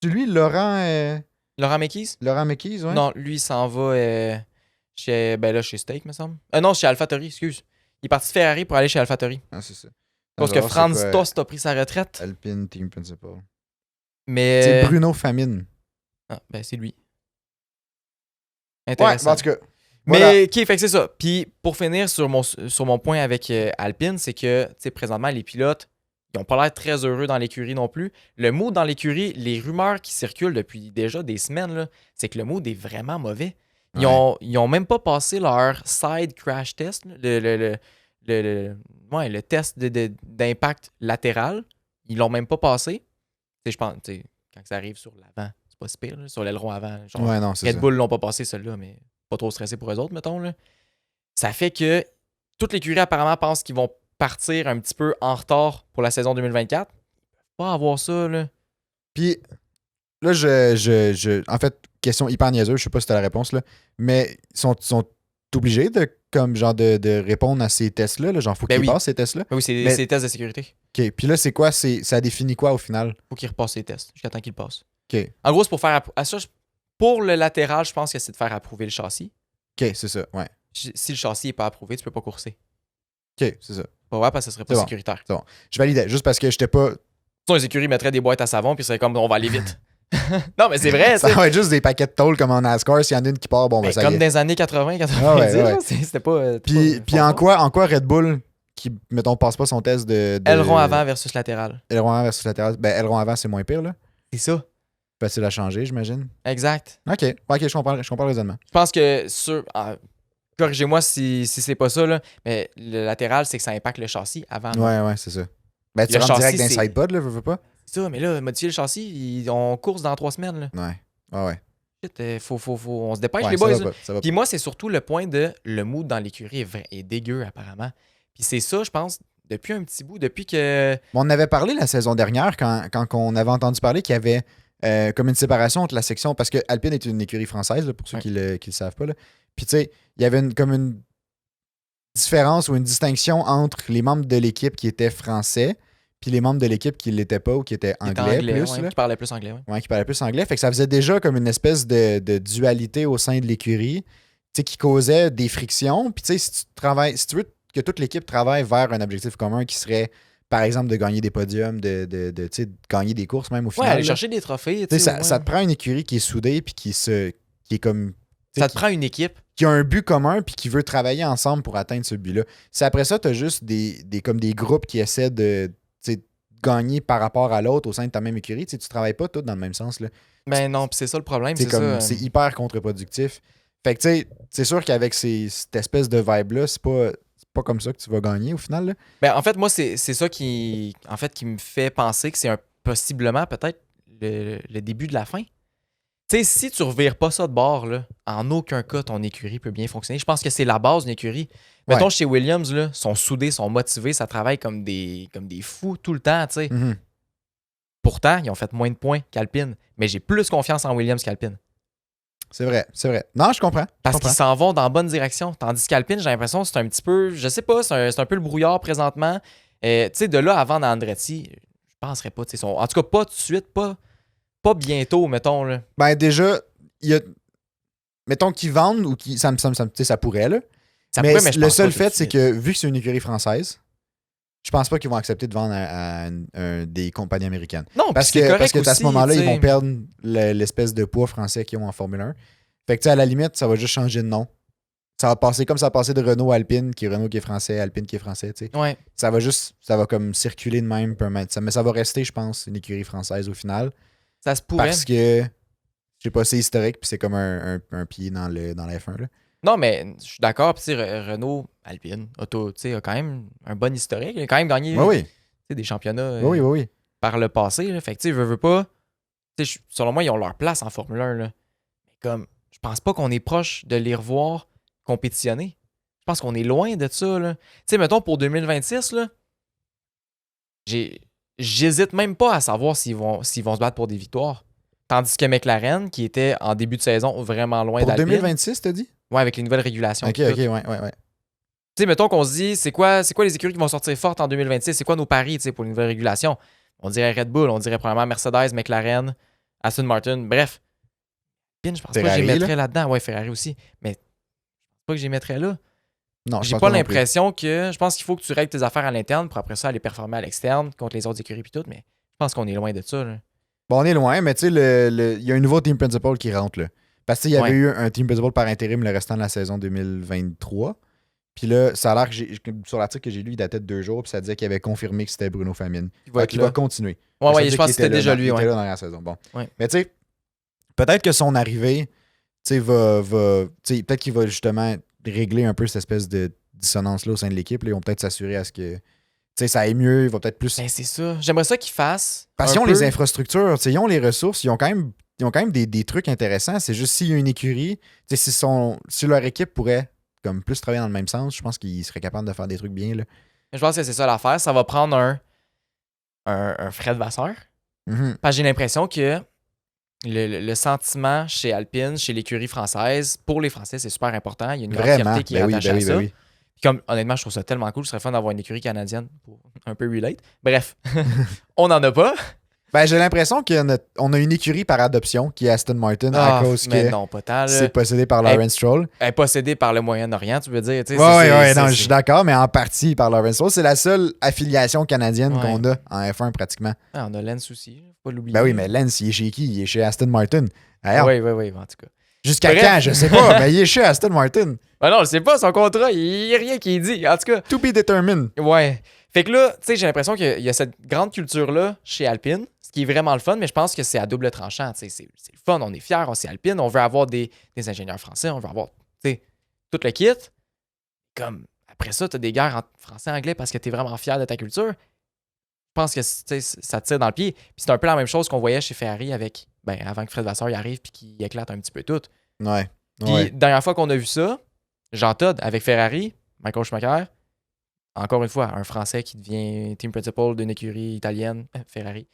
C'est lui, Laurent Mekies? Laurent Mekies, ouais? Non, lui, il s'en va chez Steak, me semble. Non, chez AlphaTauri, excuse. Il est parti de Ferrari pour aller chez AlphaTauri. Ah, c'est ça. Parce On que va voir Franz c'est quoi, Tost a pris sa retraite. Alpine Team Principal. Mais. C'est Bruno Famine. Ah, ben, c'est lui. Ouais, Intéressant. en tout cas. Voilà. Mais, OK, fait que c'est ça. Puis, pour finir sur mon point avec Alpine, c'est que, tu sais, présentement, les pilotes, ils n'ont pas l'air très heureux dans l'écurie non plus. Le mood dans l'écurie, les rumeurs qui circulent depuis déjà des semaines, là, c'est que le mood est vraiment mauvais. Ils ont même pas passé leur side crash test, là, le test d'impact latéral. Ils l'ont même pas passé. Tu sais, je pense, tu sais, quand ça arrive sur l'avant, c'est pas si pire, là, sur l'aileron avant. Genre, Ouais, non, c'est Red ça. Bull l'ont pas passé, celui-là, mais pas trop stressé pour eux autres, mettons. Là. Ça fait que toute l'écurie apparemment pense qu'ils vont partir un petit peu en retard pour la saison 2024. Ils peuvent pas avoir ça, là. Puis là, en fait, question hyper niaiseuse, je sais pas si t'as la réponse, là, mais ils sont obligés de répondre à ces tests-là, là, genre, faut Ben qu'ils oui. passent ces tests-là. Ben oui, c'est Mais- des tests de sécurité. OK, puis là, c'est quoi? Ça définit quoi au final? Faut qu'ils repassent les tests jusqu'à temps qu'ils le passent. OK, En gros, c'est pour faire... Pour le latéral, je pense que c'est de faire approuver le châssis. OK, c'est ça, ouais. Si le châssis n'est pas approuvé, tu peux pas courser. OK, c'est ça. Pas vrai, parce que ce serait pas C'est bon. sécuritaire. Je validais, juste parce que j'étais pas... Sinon, les écuries mettraient des boîtes à savon, puis ce serait comme, on va aller vite. Non, mais c'est vrai, Ça tu sais. va être juste des paquets de tôle comme en NASCAR, s'il y en a une qui part, bon, ben Ben, ça comme y est. dans les années 80, 90, Ah ouais, là, ouais. c'était pas... Puis en quoi Red Bull, qui, mettons, passe pas son test de Aileron avant versus latéral. aileron avant versus latéral, ben aileron avant, c'est moins pire, là. C'est ça. Facile à changer, j'imagine. Exact. OK, je comprends le raisonnement. Je pense que corrigez-moi si c'est pas ça, là, mais le latéral, c'est que ça impacte le châssis avant. Ouais, c'est ça. Ben, tu Le rentres direct châssis, dans c'est- un sidepod, là, veux pas? C'est ça, mais là, modifier le châssis, on course dans 3 semaines. Là. Ouais. Ah ouais. Shit, on se dépêche, Ouais, les ça boys. va là. pas, ça va Puis moi, c'est surtout le point de le mood dans l'écurie est dégueu, apparemment. Puis c'est ça, je pense, depuis un petit bout, depuis que. On en avait parlé la saison dernière quand on avait entendu parler qu'il y avait comme une séparation entre la section, parce que Alpine est une écurie française, là, pour ceux Ouais. qui le savent pas. Là. Puis tu sais, il y avait comme une différence ou une distinction entre les membres de l'équipe qui étaient français puis les membres de l'équipe qui ne l'étaient pas ou qui étaient qui était anglais, plus. ouais, Là. qui parlait plus anglais. Ouais. Ouais, qui parlaient plus anglais. Fait que ça faisait déjà comme une espèce de dualité au sein de l'écurie, tu sais, qui causait des frictions. Puis tu sais, si tu veux que toute l'équipe travaille vers un objectif commun qui serait par exemple, de gagner des podiums, de tu sais, de gagner des courses même au Ouais, final. aller là. chercher des trophées. Tu sais, tu sais, ça, ouais. ça te prend une écurie qui est soudée puis qui est comme. Tu sais, Ça te prend une équipe. qui a un but commun puis qui veut travailler ensemble pour atteindre ce but-là. C'est après ça, tu as juste comme des groupes qui essaient de tu sais, gagner par rapport à l'autre au sein de ta même écurie. Tu sais, tu travailles pas tous dans le même sens. Là. Mais non, puis c'est ça le problème, C'est c'est comme ça. c'est hyper contre-productif. Fait que tu sais, c'est sûr qu'avec cette espèce de vibe-là, c'est pas comme ça que tu vas gagner au final. Là. Ben, en fait, moi, c'est ça en fait, qui me fait penser que c'est possiblement peut-être le début de la fin. Tu sais, si tu revires pas ça de bord, là, en aucun cas, ton écurie peut bien fonctionner. Je pense que c'est la base d'une écurie. Mettons, Ouais. chez Williams, là, sont soudés, sont motivés, ça travaille comme des fous tout le temps, tu sais. Mhm. Pourtant, ils ont fait moins de points qu'Alpine. Mais j'ai plus confiance en Williams qu'Alpine. C'est vrai, c'est vrai. Non, je comprends. Parce je qu'ils comprends. s'en vont dans la bonne direction. Tandis qu'Alpine, j'ai l'impression que c'est un petit peu, je sais pas, c'est un peu le brouillard présentement. Tu sais, de là à vendre Andretti, je penserais pas. Tu sais, en tout cas, pas tout de suite, pas bientôt, mettons. Là. Ben déjà, il y a. Mettons qu'ils vendent ou qu'ils. Tu sais, ça pourrait, là. Ça mais pourrait, mais je le pense seul pas tout de fait, c'est suite. que vu que c'est une écurie française, je pense pas qu'ils vont accepter de vendre des compagnies américaines. Non, Parce puis c'est que, correct à ce aussi, moment-là, tu ils vont sais. perdre l'espèce de poids français qu'ils ont en Formule 1. Fait que, tu sais, à la limite, ça va juste changer de nom. Ça va passer comme ça a passé de Renault à Alpine, qui est Renault qui est français, Alpine qui est français, tu sais. Ouais. Ça va comme circuler de même. Mais ça va rester, je pense, une écurie française au final. Ça se pourrait. Parce que, je sais pas, c'est historique, puis c'est comme un pied dans la F1, là. Non, mais je suis d'accord. Puis, tu sais, Renault, Alpine, Auto, tu sais, a quand même un bon historique. Il a quand même gagné Oui, oui. tu sais, des championnats Oui, oui, oui. par le passé. Là. Fait que, tu sais, veux pas. Tu sais, selon moi, ils ont leur place en Formule 1. Là. Mais comme, je pense pas qu'on est proche de les revoir compétitionner. Je pense qu'on est loin de ça. Là. Tu sais, mettons, pour 2026, là, j'hésite même pas à savoir s'ils vont se battre pour des victoires. Tandis que McLaren, qui était en début de saison vraiment loin Pour d'Alpine. 2026, t'as dit? Ouais, avec les nouvelles régulations. Ok, puis tout. ok, ouais. Tu sais, mettons qu'on se dit, c'est quoi les écuries qui vont sortir fortes en 2026? C'est quoi nos paris, tu sais, pour les nouvelles régulations? On dirait Red Bull, on dirait probablement Mercedes, McLaren, Aston Martin, bref. Alpine, je pense pas que Ferrari, j'y mettrais là-dedans. Ouais, Ferrari aussi. Mais je pense pas que j'y mettrais là. Non, je J'ai pense pas non plus. l'impression que. Je pense qu'il faut que tu règles tes affaires à l'interne pour après ça aller performer à l'externe contre les autres écuries puis tout, mais je pense qu'on est loin de ça. Là. Bon, on est loin, mais tu sais, il y a un nouveau team principal qui rentre, là. Parce qu'il y avait Ouais. eu un team principal par intérim le restant de la saison 2023. Puis là, ça a l'air sur l'article que j'ai lu, il datait de 2 jours, puis ça disait qu'il avait confirmé que c'était Bruno Famine. Il va être Qu'il là. va continuer. Ouais, Ça veut ouais, dire je pense qu'il que c'était était déjà là lui, il était ouais. là dans la saison. Bon. Ouais. Mais tu sais, peut-être que son arrivée, tu sais, tu sais, peut-être qu'il va justement régler un peu cette espèce de dissonance-là au sein de l'équipe. Là. Ils vont peut-être s'assurer à ce que, tu sais, ça aille mieux. Il va peut-être plus. Ben, c'est ça. J'aimerais ça qu'ils fassent. Parce un qu'ils ont peu- les infrastructures, tu sais, ils ont les ressources, ils ont quand même des trucs intéressants. C'est juste s'il y a une écurie, tu sais, si leur équipe pourrait comme plus travailler dans le même sens, je pense qu'ils seraient capables de faire des trucs bien. Là. Je pense que c'est ça l'affaire. Ça va prendre un Fred Vasseur. Mhm. Parce que j'ai l'impression que le sentiment chez Alpine, chez l'écurie française, pour les Français, c'est super important. Il y a une grande Vraiment. fierté qui est Ben oui, attachée ben à oui, ça. ben oui. Puis comme, honnêtement, je trouve ça tellement cool. Ce serait fun d'avoir une écurie canadienne pour un peu relate. Bref, on n'en a pas. Ben, j'ai l'impression qu'on a une écurie par adoption qui est Aston Martin à cause mais que non, pas tant. c'est Là. possédé par Hey, Lawrence Stroll. Elle est possédée par le Moyen-Orient, tu veux dire. Tu sais, Ouais, non, c'est- je suis d'accord, mais en partie par Lawrence Stroll. C'est la seule affiliation canadienne Ouais. qu'on a en F1 pratiquement. Ah, on a Lens aussi, faut pas l'oublier. Ben oui, mais Lance, il est chez qui? Il est chez Aston Martin. D'ailleurs, Oui, en tout cas. jusqu'à Bref. quand? Je sais pas, mais il est chez Aston Martin. Ah non, je sais pas, son contrat, il n'y a rien qui est dit. En tout cas, To be determined. ouais. Fait que là, tu sais, j'ai l'impression qu'il y a cette grande culture-là chez Alpine, ce qui est vraiment le fun, mais je pense que c'est à double tranchant. Tu sais, c'est le fun, on est fiers, on c'est Alpine, on veut avoir des ingénieurs français, on veut avoir, tu sais, tout le kit. Comme, après ça, tu as des guerres entre français et anglais parce que tu es vraiment fier de ta culture. Je pense que, tu sais, ça te tire dans le pied. Puis c'est un peu la même chose qu'on voyait chez Ferrari avec, ben, avant que Fred Vasseur y arrive puis qu'il éclate un petit peu tout. Ouais. Puis, Ouais. dernière fois qu'on a vu ça, Jean Todt avec Ferrari, Michael Schumacher, encore une fois, un Français qui devient team principal d'une écurie italienne, Ferrari,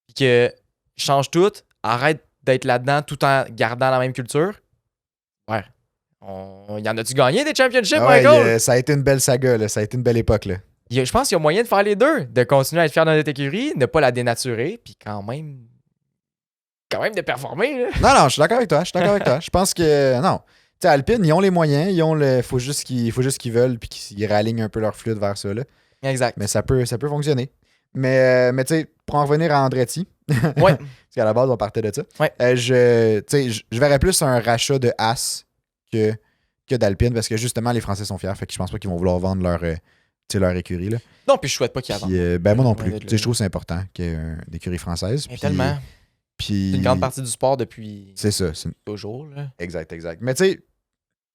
puis que change tout, arrête d'être là-dedans tout en gardant la même culture. Ouais. Y en a-tu gagné des championships, Ah ouais, Michael? ça a été une belle saga, là. Ça a été une belle époque. Là. Je pense qu'il y a moyen de faire les deux, de continuer à être fier de notre écurie, ne pas la dénaturer, puis quand même de performer. Là. Non, je suis d'accord avec toi. Je pense que, non. Tu sais, Alpine, ils ont les moyens. Faut juste qu'ils veulent puis qu'ils ralignent un peu leur flûte vers ça. Là. Exact. Mais ça peut fonctionner. Mais tu sais, pour en revenir à Andretti, Ouais. parce qu'à la base, on partait de ça, Ouais. je verrais plus un rachat de As que d'Alpine parce que justement, les Français sont fiers. Fait que je pense pas qu'ils vont vouloir vendre leur écurie. Là. Non, puis je souhaite pas qu'il y ait Puis, ben moi non plus. Je trouve que c'est important qu'il y ait une écurie française. Mais Puis, tellement. puis, C'est une grande partie du sport depuis c'est ça. toujours. Là. Exact. Mais tu sais,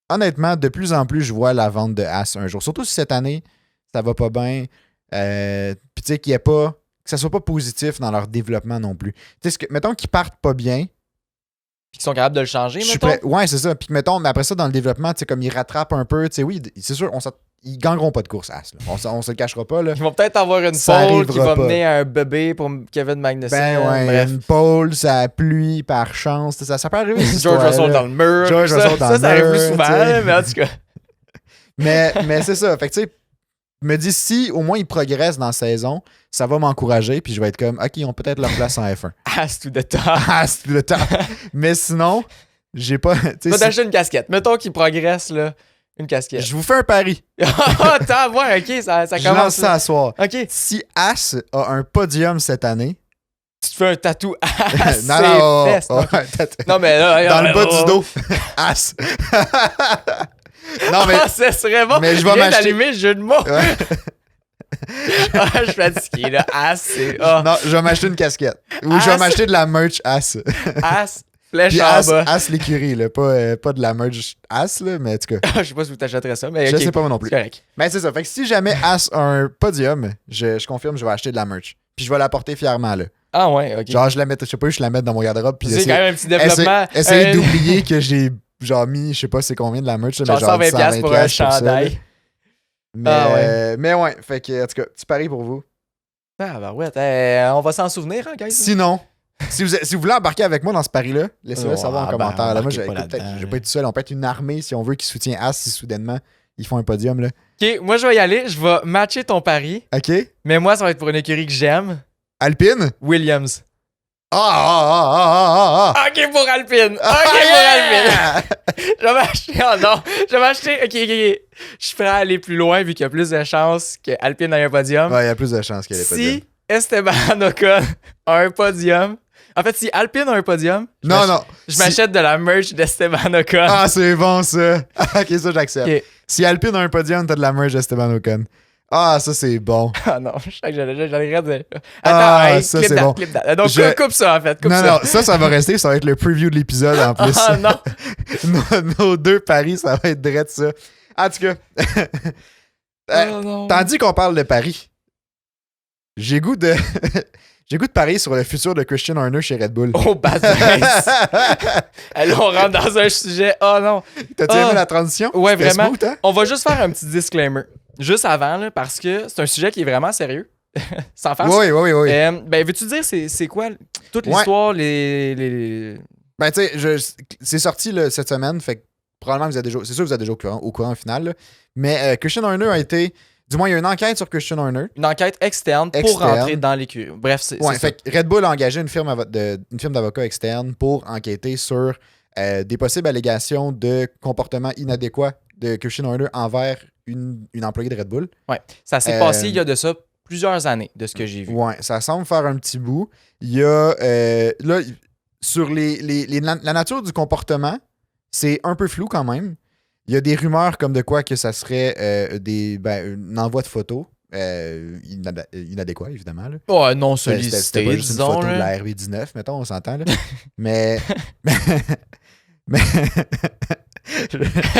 honnêtement, de plus en plus, je vois la vente de As un jour. Surtout si cette année, ça va pas bien. Puis tu sais, que ça soit pas positif dans leur développement non plus. Tu sais, mettons qu'ils partent pas bien. Puis qu'ils sont capables de le changer, Je suis mettons. prêt. Ouais, c'est ça. Puis que, mettons, mais après ça, dans le développement, tu sais, comme ils rattrapent un peu, tu sais, oui, c'est sûr, ils gagneront pas de course As. Là. On se le cachera pas. Là. Ils vont peut-être avoir une Ça pole qui arrivera va pas. mener à un bébé pour Kevin Magnussen. Ben ouais, Bref. une pole, ça pluit par chance. Ça peut arriver. cette George Russell histoire-là. dans le mur. George ça, Russell dans ça, le ça arrive mur, plus souvent, tu sais. là, mais en tout cas. Mais c'est ça. Fait que tu sais, je me dis si au moins ils progressent dans la saison, ça va m'encourager. Puis je vais être comme, OK, ils ont peut-être leur place en F1. As to the top. Ah, c'est le temps. Mais sinon, j'ai pas. tu sais, Va t'acheter une casquette. Mettons qu'il progresse, là. Une casquette. je vous fais un pari. Ah, attends, ouais, ok, ça Je lance commence. ça à soir. Ok. Si As a un podium cette année. Tu te fais un tatou à ses non, fesses. non, Non, mais là, dans le bas du dos. As. non, mais. ça serait bon. mais je vais Viens m'acheter- d'allumer le jeu de mots. Ouais. Ah, je suis fatigué, là. As, c'est. Ah. Non, je vais m'acheter une casquette. Ou je As. vais m'acheter de la merch As. As, flèche Puis en As, bas. As l'écurie, là. Pas de la merch As, là, mais en tout cas. Je sais pas si vous t'achèterez ça, mais Je ok. sais pas moi non plus. C'est correct. Mais c'est ça. Fait que si jamais As a un podium, je confirme, je vais acheter de la merch. Puis je vais la porter fièrement, là. Ah, ouais, ok. Genre, je sais pas, je la mets dans mon garde-robe. Puis c'est quand même un petit développement. essayer d'oublier que j'ai genre mis, je sais pas c'est combien de la merch, là, mais Genre genre 120$ pour un 120$ ça, là. chandail. Mais ouais, fait que, en tout cas, petit pari pour vous. Ah, bah ouais, on va s'en souvenir, hein, guys. Sinon, si vous voulez embarquer avec moi dans ce pari-là, laissez-le Oh, savoir en ben, commentaire. Là, moi, embarquez pas écoute, là-dedans, je vais pas être tout seul. On peut être une armée, si on veut, qui soutient As si soudainement ils font un podium. Là. Ok, moi, je vais y aller. Je vais matcher ton pari. OK? Mais moi, ça va être pour une écurie que j'aime. Alpine? Williams. Ah! Ok pour Alpine. Ok pour Alpine. Je vais m'acheter. Oh non. Je vais m'acheter. Ok. Je suis prêt à aller plus loin vu qu'il y a plus de chances que Alpine ait un podium. Ouais, il y a plus de chances qu'elle ait pas Si Esteban Ocon a un podium. En fait, si Alpine a un podium, Non. je m'achète de la merch d'Esteban Ocon. Ah, c'est bon, ça. OK, ça, j'accepte. Ok. Si Alpine a un podium, t'as de la merge d'Esteban Ocon. Ah, ça, c'est bon. Ah non, je sais que j'allais de. Attends, Ah, hey, ça, clip c'est that, bon. clip that. Donc, coupe ça, en fait. Coupe Non, ça. ça va rester. Ça va être le preview de l'épisode, en plus. Ah non. nos deux paris, ça va être direct ça. En tout cas, Oh non. tandis qu'on parle de paris, j'ai goût de... j'ai goût de parier sur le futur de Christian Horner chez Red Bull. Oh, badass. Là, on rentre dans un sujet. Oh non. T'as-tu aimé la transition? Ouais, C'était vraiment. smooth, hein? On va juste faire un petit disclaimer. Juste avant, là, parce que c'est un sujet qui est vraiment sérieux. Sans farce. Oui. Ben, veux-tu dire c'est quoi toute l'histoire, les... Ben, tu sais, c'est sorti là, cette semaine, fait que probablement vous êtes déjà... C'est sûr que vous êtes déjà au courant au final, là. Mais Christian Horner a été... Du moins, il y a une enquête sur Christian Horner. Une enquête externe pour rentrer dans l'écurie. Bref, c'est Ouais, ça. fait que Red Bull a engagé une firme d'avocats externe pour enquêter sur des possibles allégations de comportement inadéquat de Christian Horner envers une employée de Red Bull. Ouais. Ça s'est passé il y a de ça plusieurs années, de ce que j'ai vu. Ouais, ça semble faire un petit bout. Il y a là, sur la nature du comportement, c'est un peu flou quand même. Il y a des rumeurs comme de quoi que ça serait un envoi de photos. Inadéquat, évidemment. Là. Oh, non C'était sollicité, pas juste une disons. photo de Là. la RB19, mettons, on s'entend. Là. mais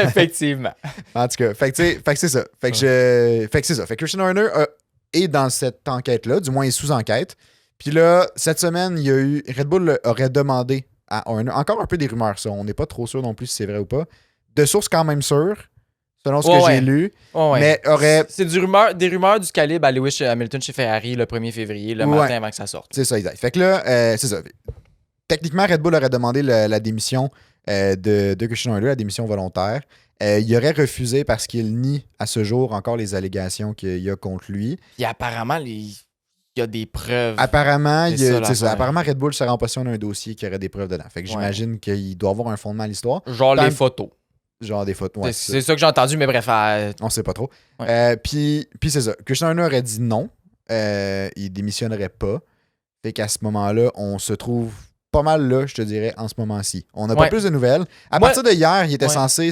Effectivement. en tout cas, fait que c'est ça. Fait que c'est ça. Fait que Christian Horner est dans cette enquête-là, du moins il est sous enquête. Puis là, cette semaine, il y a eu. Red Bull aurait demandé à Horner, encore un peu des rumeurs, ça. On n'est pas trop sûr non plus si c'est vrai ou pas. De sources quand même sûres, selon ce que j'ai lu. Ouais. Mais aurait. C'est des rumeurs du calibre à Lewis Hamilton chez Ferrari le 1er février, le matin avant que ça sorte. C'est ça, exact. Fait que là, c'est ça. Techniquement, Red Bull aurait demandé la démission de Christian Horner, la démission volontaire. Il aurait refusé parce qu'il nie à ce jour encore les allégations qu'il y a contre lui. Et apparemment, il y a des preuves. Apparemment, C'est ça, apparemment, Red Bull serait en possession d'un dossier qui aurait des preuves dedans. Fait que j'imagine qu'il doit avoir un fondement à l'histoire. Genre Dans- les photos. Genre des photos. Ouais, c'est ça que j'ai entendu, mais bref. On sait pas trop. Ouais. Puis c'est ça. Christian Horner aurait dit non. Il démissionnerait pas. Fait qu'à ce moment-là, on se trouve pas mal là, je te dirais, en ce moment-ci. On n'a pas plus de nouvelles. À partir de hier, il était censé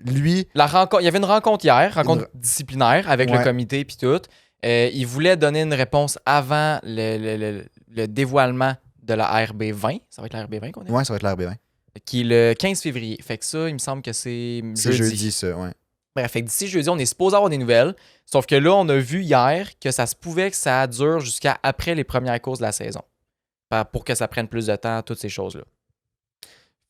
lui... Il y avait une rencontre hier, rencontre disciplinaire avec le comité puis tout. Il voulait donner une réponse avant le dévoilement de la RB20. Ça va être la RB20 qu'on est? Ouais, ça va être la RB20. Qui est le 15 février. Fait que ça, il me semble que c'est jeudi. C'est jeudi, ça, ouais. Bref, fait que d'ici jeudi, on est supposé avoir des nouvelles. Sauf que là, on a vu hier que ça se pouvait que ça dure jusqu'à après les premières courses de la saison. Pour que ça prenne plus de temps, toutes ces choses-là.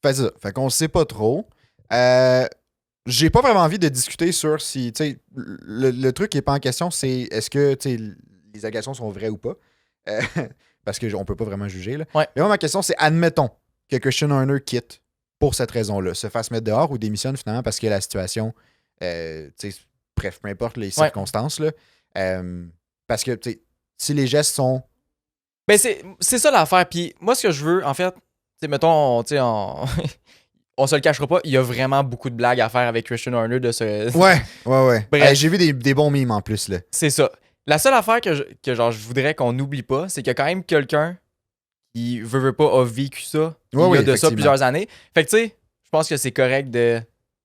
Fait ça. Fait qu'on sait pas trop. J'ai pas vraiment envie de discuter sur si, tu sais, le truc qui est pas en question, c'est est-ce que, tu sais, les allégations sont vraies ou pas. Parce qu'on peut pas vraiment juger, là. Ouais. Mais moi, ma question, c'est admettons que Christian Horner quitte pour cette raison-là, se fasse mettre dehors ou démissionne finalement parce que la situation, tu sais, bref, peu importe les circonstances, là. Parce que, tu sais, si les gestes sont... Ben, c'est ça l'affaire. Puis moi, ce que je veux, en fait, tu sais, mettons, tu sais, on se le cachera pas, il y a vraiment beaucoup de blagues à faire avec Christian Horner de ce... Ouais. Bref. J'ai vu des bons mimes en plus, là. C'est ça. La seule affaire que je voudrais qu'on n'oublie pas, c'est qu'il y a quand même quelqu'un qui, veut pas, a vécu ça il y a de ça plusieurs années. Fait que, tu sais, je pense que c'est correct de...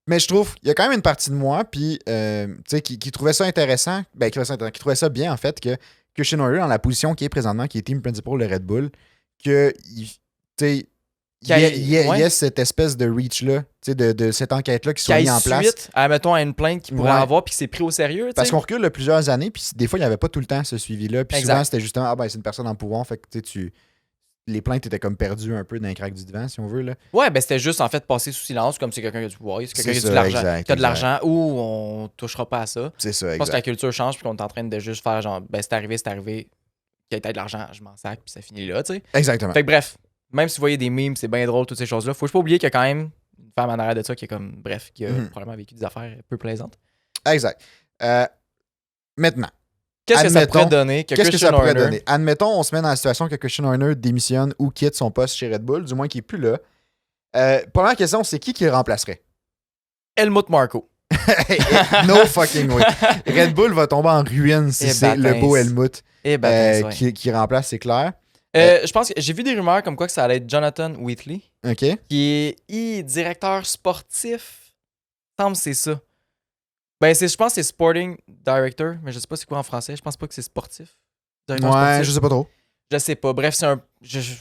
Mais je trouve, il y a quand même une partie de moi puis, tu sais, qui trouvait ça intéressant, qui trouvait ça bien, en fait, que Christian Horner, dans la position qui est présentement, qui est team principal de Red Bull, que, tu sais, il y a cette espèce de reach-là, de cette enquête-là qui soit mise en place. Suite à une plainte qu'il pourrait avoir puis qui s'est pris au sérieux. T'sais. Parce qu'on recule de plusieurs années, puis des fois, il n'y avait pas tout le temps ce suivi-là. Puis souvent, c'était justement, c'est une personne en pouvoir, fait que les plaintes étaient comme perdues un peu dans les craques du divan, si on veut. Là. Ouais, ben c'était juste en fait passer sous silence, comme c'est quelqu'un qui a du pouvoir, c'est quelqu'un qui a de l'argent, ou on touchera pas à ça. C'est ça, exact. Je pense que la culture change, puis qu'on est en train de juste faire genre, ben c'est arrivé, qu'il y ait de l'argent, je m'en sac, puis ça finit là, tu sais. Exactement. Fait que bref, même si vous voyez des memes, c'est bien drôle, toutes ces choses-là, faut pas oublier qu'il y a quand même une femme en arrière de ça qui est comme, bref, qui a probablement vécu des affaires peu plaisantes. Exact. Maintenant. Qu'est-ce que ça pourrait donner que Christian Horner... Admettons, on se met dans la situation que Christian Horner démissionne ou quitte son poste chez Red Bull, du moins qu'il n'est plus là. Première question, c'est qui le remplacerait? Helmut Marko. No fucking way. Red Bull va tomber en ruine si c'est le beau Helmut qui remplace, c'est clair. Je pense que j'ai vu des rumeurs comme quoi que ça allait être Jonathan Wheatley. OK. Qui est directeur sportif. Il me semble que c'est ça. Ben, je pense que c'est Sporting Director, mais je sais pas c'est quoi en français. Je pense pas que c'est sportif. Sportif. Je sais pas trop. Je sais pas. Bref, c'est un...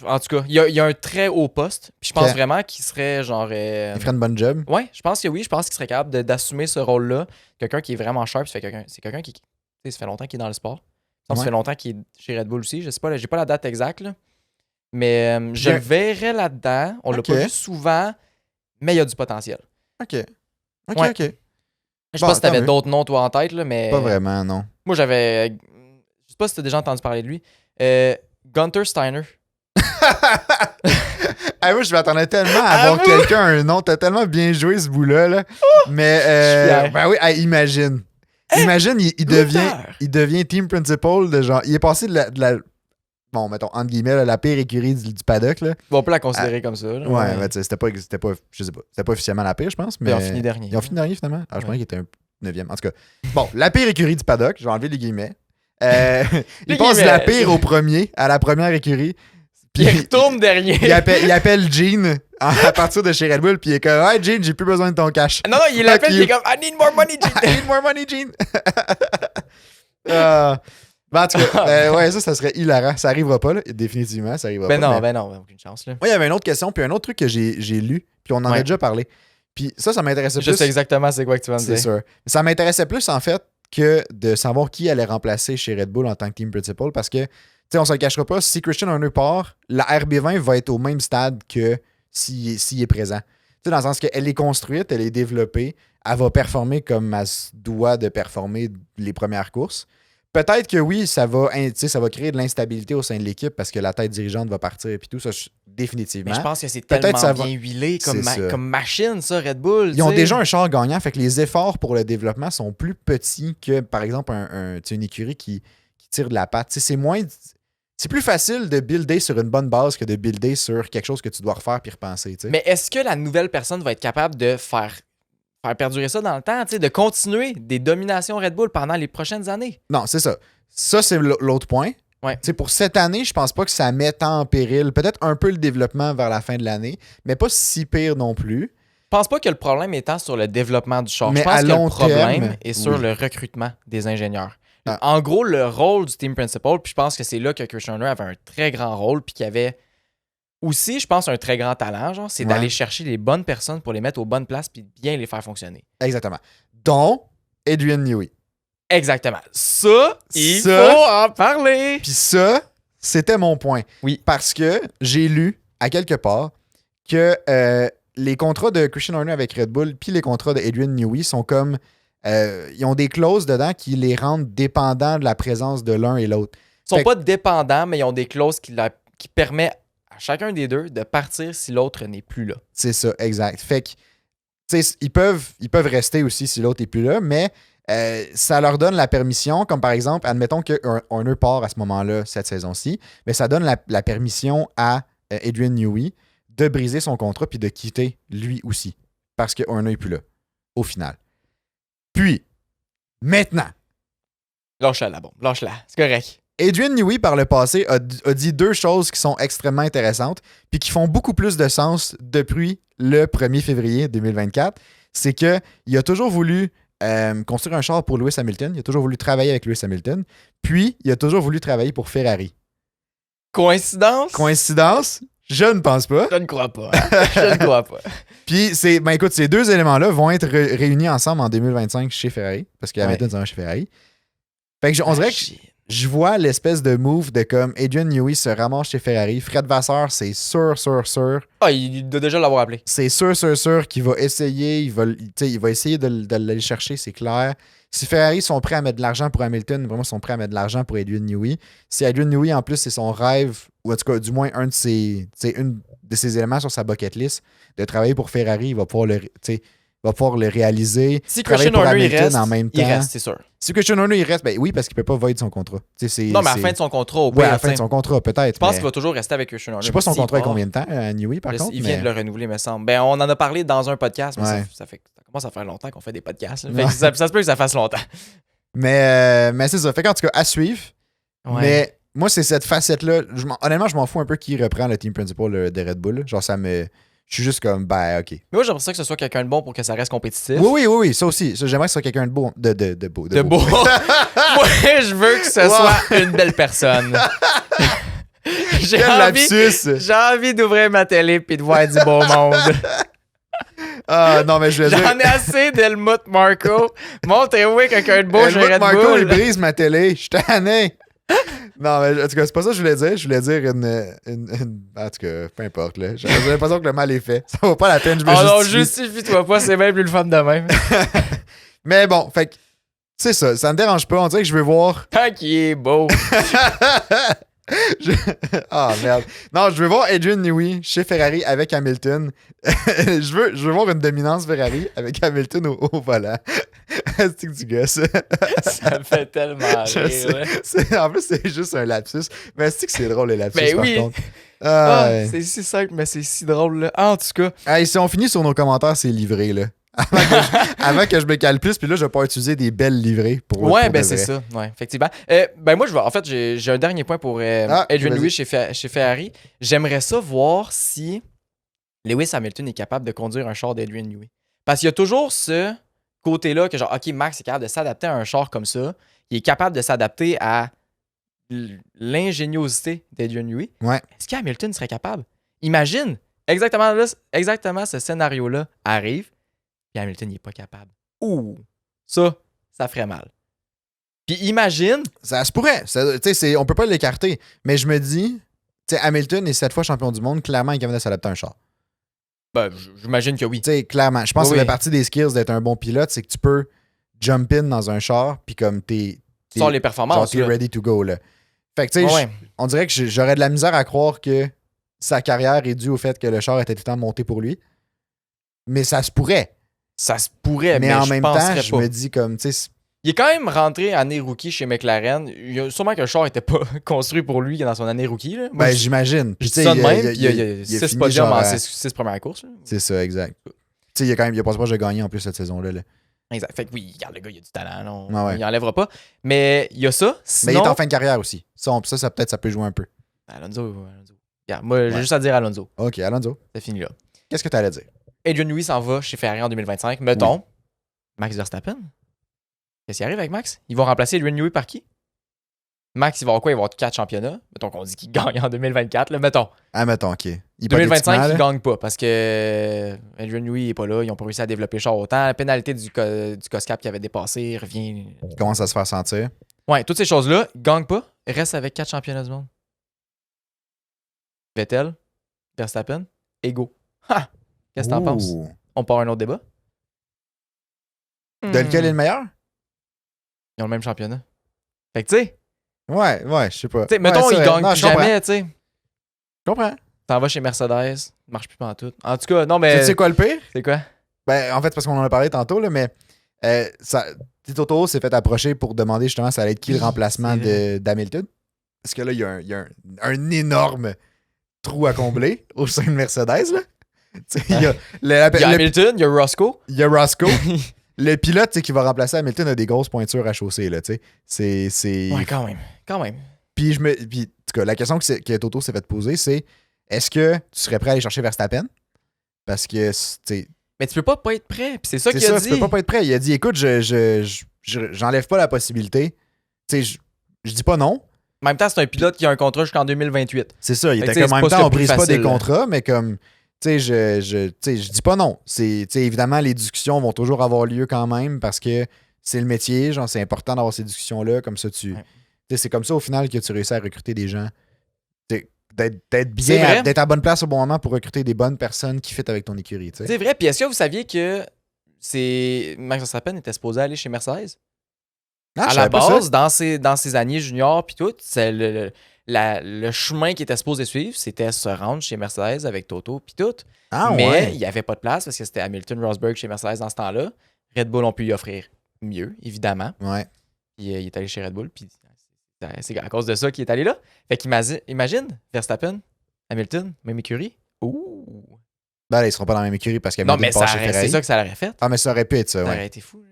en tout cas, il y a un très haut poste. Puis je pense vraiment qu'il serait genre... il ferait une bonne job. Ouais, je pense que oui. Je pense qu'il serait capable d'assumer ce rôle-là. Quelqu'un qui est vraiment sharp. C'est quelqu'un qui... Tu sais, ça fait longtemps qu'il est dans le sport. Ça fait longtemps qu'il est chez Red Bull aussi. Je sais pas, j'ai pas la date exacte, là. Mais je le verrais là-dedans. On l'a pas vu souvent, mais il y a du potentiel. OK. Je sais pas si t'avais d'autres noms, toi, en tête, là, mais... Pas vraiment, non. Moi, j'avais... Je sais pas si t'as déjà entendu parler de lui. Gunther Steiner. Moi, je m'attendais tellement à avoir quelqu'un un nom. T'as tellement bien joué ce bout-là. Là. Mais, ben oui, imagine. Imagine, il devient team principal de genre... Il est passé de la bon, mettons, entre guillemets, la pire écurie du paddock. Là. Bon, on peut la considérer comme ça. Là, ouais, mais c'était pas, je sais pas, c'était pas officiellement la pire, je pense. Mais ils ont fini dernier. Ils ont fini dernier, finalement. Je pensais qu'il était un 9e. En tout cas, bon, la pire écurie du paddock, j'ai enlevé les guillemets. Il passe de la pire au premier, à la première écurie. Puis il retourne dernier. Il appelle Gene à partir de chez Red Bull, puis il est comme, hey Gene, j'ai plus besoin de ton cash. Non, il l'appelle, il est comme, I need more money, Gene. I need more money, Gene. Ben, en tout cas, ouais, ça serait hilarant. Ça arrivera pas, là. Définitivement, ça arrivera pas. Ben non, aucune chance. Là. Moi, il y avait une autre question, puis un autre truc que j'ai lu, puis on en a déjà parlé. Puis ça m'intéressait plus. Je sais exactement c'est quoi que tu vas me dire. C'est sûr. Ça m'intéressait plus, en fait, que de savoir qui allait remplacer chez Red Bull en tant que team principal, parce que, tu sais, on se le cachera pas, si Christian Horner part, la RB20 va être au même stade que s'il est présent. Tu sais, dans le sens qu'elle est construite, elle est développée, elle va performer comme elle doit de performer les premières courses. Peut-être que oui, ça va créer de l'instabilité au sein de l'équipe parce que la tête dirigeante va partir et tout ça, définitivement. Mais je pense que c'est tellement bien huilé comme machine, ça, Red Bull. Ils ont déjà un char gagnant, fait que les efforts pour le développement sont plus petits que, par exemple, une écurie qui tire de la patte. C'est plus facile de builder sur une bonne base que de builder sur quelque chose que tu dois refaire puis repenser. T'sais. Mais est-ce que la nouvelle personne va être capable de faire faire perdurer ça dans le temps, tu sais, de continuer des dominations Red Bull pendant les prochaines années. Non, c'est ça. Ça, c'est l'autre point. Ouais. Tu sais, pour cette année, je pense pas que ça mette en péril peut-être un peu le développement vers la fin de l'année, mais pas si pire non plus. Je pense pas que le problème étant sur le développement du char. Mais Je pense à que le long problème terme, est sur oui. le recrutement des ingénieurs. Ah. En gros, le rôle du team principal, puis je pense que c'est là que Christian Horner avait un très grand rôle, puis qu'il avait aussi, je pense, un très grand talent, genre, c'est d'aller chercher les bonnes personnes pour les mettre aux bonnes places puis bien les faire fonctionner. Exactement. Dont Adrian Newey. Exactement. Ça, il Ça- faut en parler. Puis ça, c'était mon point. Oui. Parce que j'ai lu, à quelque part, que les contrats de Christian Horner avec Red Bull puis les contrats d'Adrian Newey sont comme... ils ont des clauses dedans qui les rendent dépendants de la présence de l'un et l'autre. Ils sont Fait- pas dépendants, mais ils ont des clauses qui permettent à chacun des deux de partir si l'autre n'est plus là. C'est ça, exact. Fait que, tu sais, ils peuvent rester aussi si l'autre n'est plus là, mais ça leur donne la permission, comme par exemple, admettons que Horner part à ce moment-là, cette saison-ci, mais ça donne la permission à Adrian Newey de briser son contrat puis de quitter lui aussi, parce que Horner n'est plus là, au final. Puis, maintenant, Lâche-la, la bombe. Lâche-la. C'est correct. Adrian Newey, par le passé, a dit deux choses qui sont extrêmement intéressantes puis qui font beaucoup plus de sens depuis le 1er février 2024. C'est qu'il a toujours voulu construire un char pour Lewis Hamilton. Il a toujours voulu travailler avec Lewis Hamilton. Puis, il a toujours voulu travailler pour Ferrari. Coïncidence? Coïncidence? Je ne pense pas. Je ne crois pas. Je ne crois pas. Puis, écoute, ces deux éléments-là vont être réunis ensemble en 2025 chez Ferrari, parce que Hamilton s'en va chez Ferrari. Fait que on dirait que je vois l'espèce de move de comme Adrian Newey se ramasse chez Ferrari. Fred Vasseur, c'est sûr. Ah, il doit déjà l'avoir appelé. C'est sûr qu'il va essayer. Il va essayer de l'aller chercher, c'est clair. Si Ferrari sont prêts à mettre de l'argent pour Hamilton, vraiment sont prêts à mettre de l'argent pour Adrian Newey. Si Adrian Newey, en plus, c'est son rêve, ou en tout cas, du moins, un de ses éléments sur sa bucket list, de travailler pour Ferrari, il va pouvoir le réaliser. Si Travailler Christian pour Horner il Hamilton reste, en même il temps. reste, c'est sûr. Si Christian Horner il reste, ben oui, parce qu'il peut pas void son contrat. Non, mais à la fin de son contrat, au pire, Ouais, à la fin de son contrat, peut-être. je pense mais qu'il va toujours rester avec Christian Horner. je sais pas son S'il contrat est part, combien de temps à Newey, par contre. il vient mais- de le renouveler, me semble. Ben, on en a parlé dans un podcast, mais Ouais. ça commence à faire longtemps qu'on fait des podcasts. Là. Fait que ça se peut que ça fasse longtemps. Mais c'est ça. Fait qu'en tout cas, à suivre. Ouais. Mais moi, c'est cette facette-là. Honnêtement, je m'en fous un peu qui reprend le team principal de Red Bull. Genre, je suis juste comme, ben, OK. Mais moi, j'aimerais ça que ce soit quelqu'un de bon pour que ça reste compétitif. Oui, ça aussi. Ça, j'aimerais que ce soit quelqu'un de beau. De beau. De beau. Moi, je veux que ce soit une belle personne. Quel lapsus! J'ai envie d'ouvrir ma télé et de voir du beau monde. Ah, non, mais je veux dire. J'en ai assez d'Helmut Marko. Montrez-moi quelqu'un de beau, je Helmut Red Marko, il Bull. brise ma télé. Je suis tanné. Non, mais en tout cas, c'est pas ça que je voulais dire. Je voulais dire une. En tout cas, peu importe. Là. J'ai l'impression que le mal est fait. Ça vaut pas la peine, je me Oh non, justifie. justifie-toi pas, c'est même plus le fun de même. Mais bon, fait que. C'est ça, ça me dérange pas. On dirait que je veux voir. Tant qu'il est beau. Ah merde. Non, je veux voir Adrian Newey chez Ferrari avec Hamilton. je veux voir une dominance Ferrari avec Hamilton au volant. C'est que du gosse. Ça me fait tellement Je rire. sais. là. En plus, c'est juste un lapsus. Mais c'est que c'est drôle, les lapsus, Ben par oui. contre. Ah, Ouais. c'est si simple, mais c'est si drôle. Là. Ah, en tout cas, Hey, si on finit sur nos commentaires, c'est livré, là. Avant que je me cale plus, puis là, je vais pas utiliser des belles livrées pour. ouais, pour ben de c'est vrai. ça. Ouais, effectivement. Ben moi, en fait, j'ai un dernier point pour Adrian vas-y. Newey chez Ferrari. J'aimerais ça voir si Lewis Hamilton est capable de conduire un char d'Adrian Newey. Parce qu'il y a toujours ce côté-là que genre, OK, Max est capable de s'adapter à un char comme ça. Il est capable de s'adapter à l'ingéniosité d'Adrian Newey. Ouais. Est-ce qu'Hamilton serait capable? Imagine, exactement ce scénario-là arrive, puis Hamilton n'est pas capable. Ouh, ça ferait mal. Puis imagine, Ça se pourrait. On peut pas l'écarter. Mais je me dis, tu sais, Hamilton est 7 fois champion du monde. Clairement, il est capable de s'adapter à un char. ben, j'imagine que oui. Tu sais, clairement. Je pense Oui, que ça oui. fait partie des skills d'être un bon pilote. C'est que tu peux jump in dans un char, puis comme t'es. Tu sors les Genre, performances. t'es là. ready to go, là. Fait que, tu sais, Ouais. on dirait que j'aurais de la misère à croire que sa carrière est due au fait que le char était tout le temps monté pour lui. Mais ça se pourrait. Ça se pourrait, mais en je même temps, penserais je pas. me dis comme, tu sais, Il est quand même rentré année rookie chez McLaren. Sûrement que le char n'était pas construit pour lui dans son année rookie. Là. Moi, ben, je j'imagine. je Puis, dis tu sais, ça de même, puis il y a il a 6 fini podiums genre en à- 6 premières courses. là. C'est ça, exact. Tu sais, il a pas proche de gagner en plus cette saison-là. Là. Exact. Fait que oui, regarde, le gars, il a du talent. Là, Ah ouais. il enlèvera pas. Mais il y a ça. Mais il Sinon, est en fin de carrière aussi. Ça peut-être, ça peut jouer un peu. Alonso. Regarde, moi, j'ai juste à dire Alonso. Ok, Alonso. C'est fini là. Qu'est-ce que tu allais dire? Adrian Newey s'en va chez Ferrari en 2025. Mettons, Max Verstappen. Qu'est-ce qui arrive avec Max? Ils vont remplacer Adrian Newey par qui? Max, il va avoir quoi? Il va avoir 4 championnats. Mettons qu'on dit qu'il gagne en 2024. Là. Mettons. Ah, mettons, ok. 2025, il gagne pas parce que Adrian Newey n'est pas là. Ils n'ont pas réussi à développer le char autant. La pénalité du COSCAP qui avait dépassé revient. Il commence à se faire sentir. Ouais, toutes ces choses-là, il gagne pas. Il reste avec 4 championnats du monde. Vettel, Verstappen, égaux. Ha! Qu'est-ce que t'en penses? Ouh. On part à un autre débat? De lequel est le meilleur? Ils ont le même championnat. Fait que tu sais, Ouais, je sais pas. mettons, Ouais, ils gagnent plus jamais, tu sais. Je comprends. T'en vas chez Mercedes, ça marche plus pantoute. En tout cas, non, mais. Tu sais quoi le pire? C'est quoi? Ben, en fait, parce qu'on en a parlé tantôt, là, mais Toto s'est fait approcher pour demander justement ça allait être qui le remplacement d'Hamilton. Parce que là, il y a un énorme trou à combler au sein de Mercedes. Là. Il y a Hamilton, il y a Roscoe. Il y a Roscoe. Le pilote qui va remplacer Hamilton a des grosses pointures à chausser. Là, c'est... Ouais, quand même. Puis, en tout cas, la question que Toto s'est fait poser, c'est est-ce que tu serais prêt à aller chercher Verstappen? Parce que, mais tu peux pas être prêt. Puis c'est ça qu'il c'est a ça, dit. tu peux pas être prêt. Il a dit écoute, j'enlève pas la possibilité. Tu sais, je dis pas non. En même temps, c'est un pilote qui a un contrat jusqu'en 2028. C'est ça. Il Fait était que comme en c'est même pas temps, ce on qu'il y a brise de pas plus des facile, contrats, mais comme. Tu sais, je dis pas non. Évidemment, les discussions vont toujours avoir lieu quand même parce que c'est le métier. Genre, c'est important d'avoir ces discussions-là. Comme ça, c'est comme ça au final que tu réussis à recruter des gens. D'être bien, d'être à bonne place au bon moment pour recruter des bonnes personnes qui fit avec ton écurie. T'sais. C'est vrai. Puis est-ce que vous saviez que Max Verstappen était supposé aller chez Mercedes? À la base, dans ses années juniors, puis tout, c'est le chemin qu'il était supposé suivre, c'était se rendre chez Mercedes avec Toto, puis tout. Mais il n'y avait pas de place parce que c'était Hamilton Rosberg chez Mercedes dans ce temps-là. Red Bull ont pu lui offrir mieux, évidemment. Ouais. Puis il est allé chez Red Bull, puis c'est à cause de ça qu'il est allé là. Fait qu'imagine, Verstappen, Hamilton, même écurie. Ouh! Ben là, ils seront pas dans la même écurie parce qu'Hamilton mais passe chez Ferrari. c'est ça que ça l'aurait fait. Ah, mais ça aurait pu être ça, Ça ouais. aurait été fou.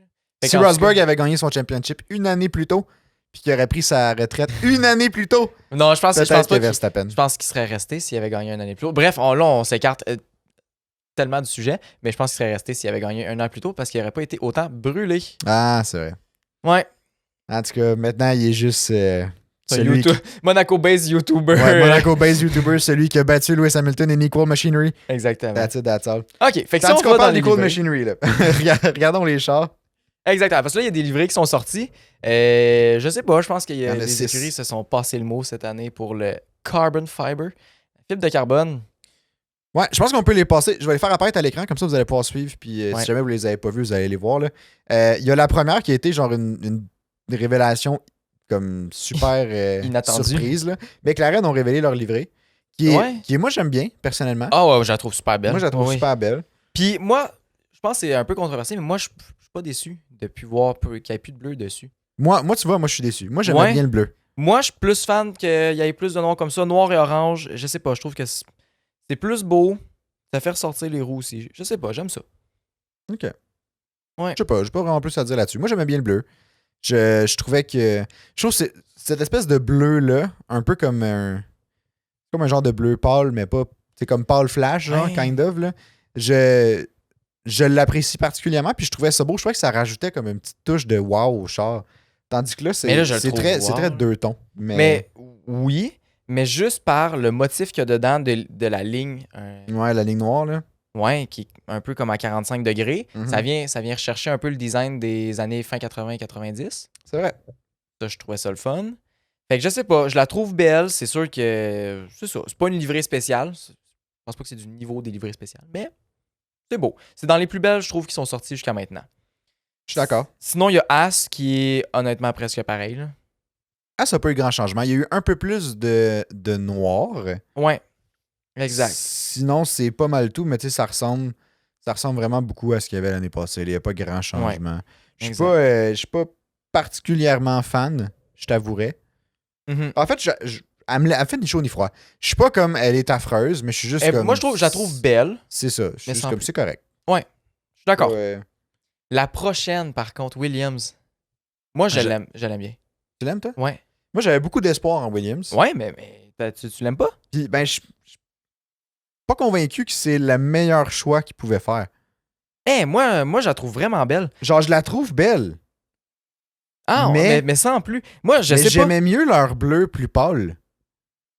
Si Rosberg avait gagné son championship une année plus tôt, puis qu'il aurait pris sa retraite une année plus tôt, non, je pense pas Verstappen. Je pense qu'il serait resté s'il avait gagné une année plus tôt. Bref, on s'écarte tellement du sujet, mais je pense qu'il serait resté s'il avait gagné un an plus tôt parce qu'il n'aurait pas été autant brûlé. Ah, c'est vrai. Ouais. En tout cas, maintenant, il est juste Monaco-based YouTuber. Ouais, Monaco-based YouTuber, celui qui a battu Lewis Hamilton et Equal Machinery. Exactement. That's it, that's all. OK, fait que si on va parle dans d'Equal Machinery, là. Regardons les chars. Exactement, parce que là, il y a des livrets qui sont sortis. Je sais pas, je pense que les écuries se sont passé le mot cette année pour le Carbon Fiber. Fibre de carbone. Ouais, je pense qu'on peut les passer. Je vais les faire apparaître à l'écran, comme ça vous allez pouvoir suivre. Puis si jamais vous les avez pas vus, vous allez les voir. Il y a la première qui a été genre une révélation comme super surprise. Là. McLaren ont révélé leur livret. Qui est, moi, j'aime bien, personnellement. Ah ouais, je la trouve super belle. Moi, je la trouve super belle. Puis moi, je pense que c'est un peu controversé, mais moi, je suis pas déçu depuis voir qu'il n'y ait plus de bleu dessus. Moi, tu vois, moi, je suis déçu. Moi, j'aime bien le bleu. Moi, je suis plus fan qu'il y ait plus de noirs comme ça, noir et orange. Je sais pas, je trouve que c'est plus beau. Ça fait ressortir les roues aussi. Je sais pas, j'aime ça. OK. Ouais. Je sais pas, j'ai pas vraiment plus à dire là-dessus. Moi, j'aimais bien le bleu. Je trouvais que... Je trouve que cette espèce de bleu-là, un peu comme un genre de bleu pâle, mais pas... C'est comme pâle flash, genre, kind of, là. Je l'apprécie particulièrement, puis je trouvais ça beau. Je trouvais que ça rajoutait comme une petite touche de wow au char. Tandis que là, c'est très deux tons. Mais oui, mais juste par le motif qu'il y a dedans de la ligne. Ouais, la ligne noire, là. Ouais, qui est un peu comme à 45 degrés. Mm-hmm. Ça vient rechercher un peu le design des années fin 80-90. C'est vrai. Ça, je trouvais ça le fun. Fait que je sais pas, je la trouve belle. C'est sûr que c'est ça. C'est pas une livrée spéciale. Je pense pas que c'est du niveau des livrées spéciales, mais c'est beau. C'est dans les plus belles, je trouve, qui sont sorties jusqu'à maintenant. Je suis d'accord. Sinon, il y a As qui est honnêtement presque pareil. Là. As n'a pas eu grand changement. Il y a eu un peu plus de noir. Ouais. Exact. Sinon, c'est pas mal tout, mais tu sais, ça ressemble vraiment beaucoup à ce qu'il y avait l'année passée. Il n'y a pas grand changement. Ouais. Je suis pas particulièrement fan, je t'avouerais. Mm-hmm. En fait, elle me fait ni chaud ni froid. Je suis pas comme elle est affreuse, mais je suis juste comme... Moi, je la trouve belle. C'est ça. Je suis juste comme c'est correct. Ouais. d'accord. Ouais. La prochaine, par contre, Williams. Moi, je l'aime bien. Tu l'aimes, toi? Ouais. Moi, j'avais beaucoup d'espoir en Williams. Ouais, mais tu l'aimes pas? Puis, ben, je suis pas convaincu que c'est le meilleur choix qu'ils pouvaient faire. Moi, je la trouve vraiment belle. Genre, je la trouve belle. Ah, mais sans plus. Moi, je sais pas. J'aimais mieux leur bleu plus pâle.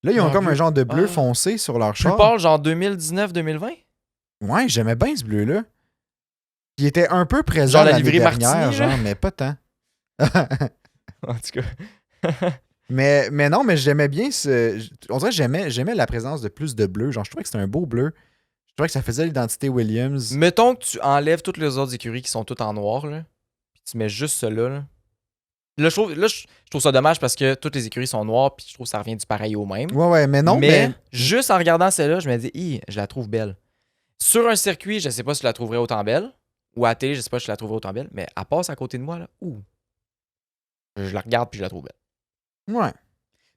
Là, ils ont Leur comme bleu- un genre de bleu Ah. foncé sur leur Plus char. pâle, genre 2019-2020? Ouais, j'aimais bien ce bleu-là. Il était un peu présent Genre la l'année livrée dernière, Martini, là? genre, mais pas tant. En tout cas. mais non, mais j'aimais bien ce. On dirait que j'aimais la présence de plus de bleu. Genre, je trouvais que c'était un beau bleu. Je trouvais que ça faisait l'identité Williams. Mettons que tu enlèves toutes les autres écuries qui sont toutes en noir, là, puis tu mets juste cela, là. Là, je trouve ça dommage parce que toutes les écuries sont noires, puis je trouve que ça revient du pareil au même. Ouais, mais non, mais. juste en regardant celle-là, je me dis, je la trouve belle. Sur un circuit, je sais pas si je la trouverais autant belle. Ou à la télé, je sais pas si je la trouverais autant belle. Mais elle passe à côté de moi, là. Je la regarde puis je la trouve belle. Ouais.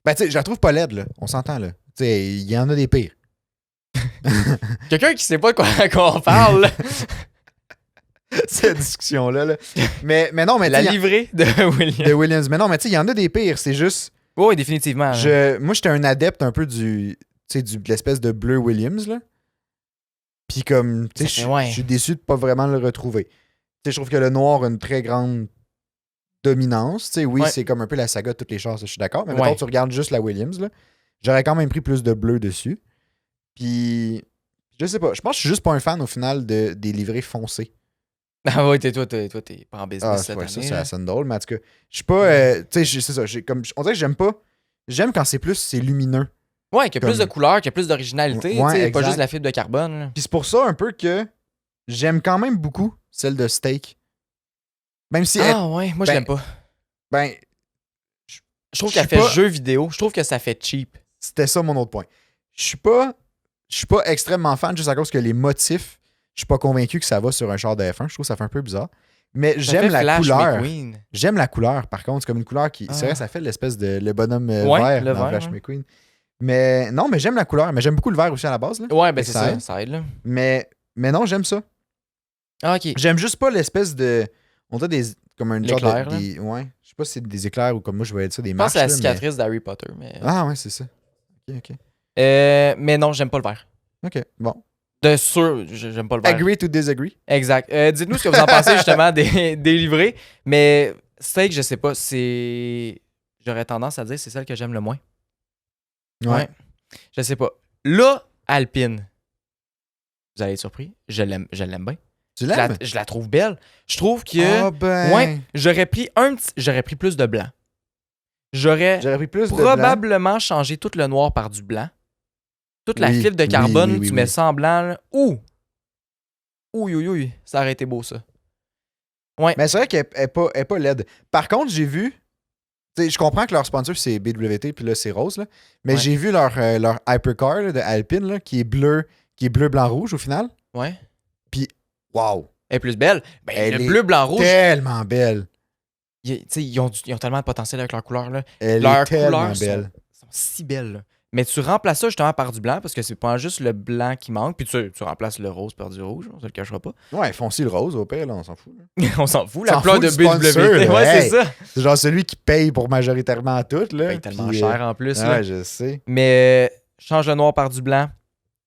Ben, tu sais, je la trouve pas laide, là. On s'entend, là. Tu sais, il y en a des pires. Quelqu'un qui sait pas de quoi qu'on parle, là. Cette discussion-là, là. Mais non, mais La tu sais, livrée de William. de Williams. Mais non, mais tu sais, il y en a des pires. C'est juste. Oui, définitivement. Moi, j'étais un adepte un peu du. Tu sais, de l'espèce de bleu Williams, là. Puis comme. Tu sais, je suis déçu de pas vraiment le retrouver. Tu sais, je trouve que le noir a une très grande dominance. Tu sais, oui, c'est comme un peu la saga de toutes les chars, ça, je suis d'accord. Mais mettons, tu regardes juste la Williams, là. J'aurais quand même pris plus de bleu dessus. Puis. Je sais pas. Je pense que je suis juste pas un fan au final des livrées foncées. Ah ouais, toi, t'es pas en business cette ouais, année. ça, c'est la scène drôle, mais en tout cas, je suis pas. Tu sais, c'est ça. On dirait que j'aime pas. J'aime quand c'est lumineux. Ouais, qu'il y a plus Comme- de couleurs, qu'il y a plus d'originalité. Ouais, tu sais, pas exact. juste la fibre de carbone. Là. Puis c'est pour ça un peu que j'aime quand même beaucoup celle de steak. Même si. Ouais, moi je ben- l'aime pas. Ben, Je trouve je qu'elle suis fait pas- jeu vidéo. Je trouve que ça fait cheap. c'était ça mon autre point. Je suis pas extrêmement fan juste à cause que les motifs, je suis pas convaincu que ça va sur un char de F1. Je trouve que ça fait un peu bizarre. Mais Ça j'aime fait la Flash couleur. McQueen. J'aime la couleur, par contre. C'est comme une couleur qui. C'est vrai, Ah. ça fait l'espèce de. Le bonhomme Ouais, vert le dans vert, Flash ouais. McQueen. Mais non, mais j'aime la couleur. Mais j'aime beaucoup le vert aussi à la base. Là. Ouais, ben Fait c'est que ça. aide. Ça aide, là. Mais non, j'aime ça. Ah, ok. J'aime juste pas l'espèce de. On dirait des. Comme un genre L'éclair, de. là. Ouais. Je sais pas si c'est des éclairs ou comme moi je voyais ça, des Je pense marches. que c'est la là, cicatrice d'Harry Potter. Mais... mais- Ah ouais, c'est ça. Ok. mais non, j'aime pas le vert. Ok. Bon. De sûr, j'aime pas le vert. Agree to disagree. Exact. Dites-nous ce que vous en pensez justement des livrées. Mais steak, je sais pas, c'est. J'aurais tendance à dire c'est celle que j'aime le moins. Ouais. Je sais pas. Là, Alpine. Vous allez être surpris. Je l'aime bien. Tu l'aimes? Je la trouve belle. Je trouve que. Ah ben. Ouais, j'aurais pris plus de blanc. J'aurais J'aurais pris plus de blanc. probablement changé tout le noir par du blanc. Toute la Oui, fibre de oui, carbone, oui, oui, tu mets oui. ça en blanc. Là. Ouh! Ouh, ça aurait été beau, ça. Ouais. Mais c'est vrai qu'elle est pas laide. Par contre, j'ai vu. Tu sais, je comprends que leur sponsor c'est BWT puis là c'est rose là. Mais Ouais. j'ai vu leur hypercar là, de Alpine là, qui est bleu, blanc, rouge au final. Ouais. Waouh! Elle est plus belle. Ben, Elle le est bleu, blanc, rouge, Tellement belle. ils ont tellement de potentiel avec leur couleur. Là. Elle Leurs est tellement couleurs belle. sont si belles. Là. Mais tu remplaces ça justement par du blanc parce que c'est pas juste le blanc qui manque. Puis tu remplaces le rose par du rouge, on se le cachera pas. Ouais, foncé le rose au pire, là, on s'en fout. Là. On s'en fout, S'en la couleur fout de du sponsor, BWT. Ouais, hey. c'est ça. C'est genre celui qui paye pour majoritairement tout. Là, Paye tellement puis, cher en plus. là. Ouais, je sais. Mais change le noir par du blanc.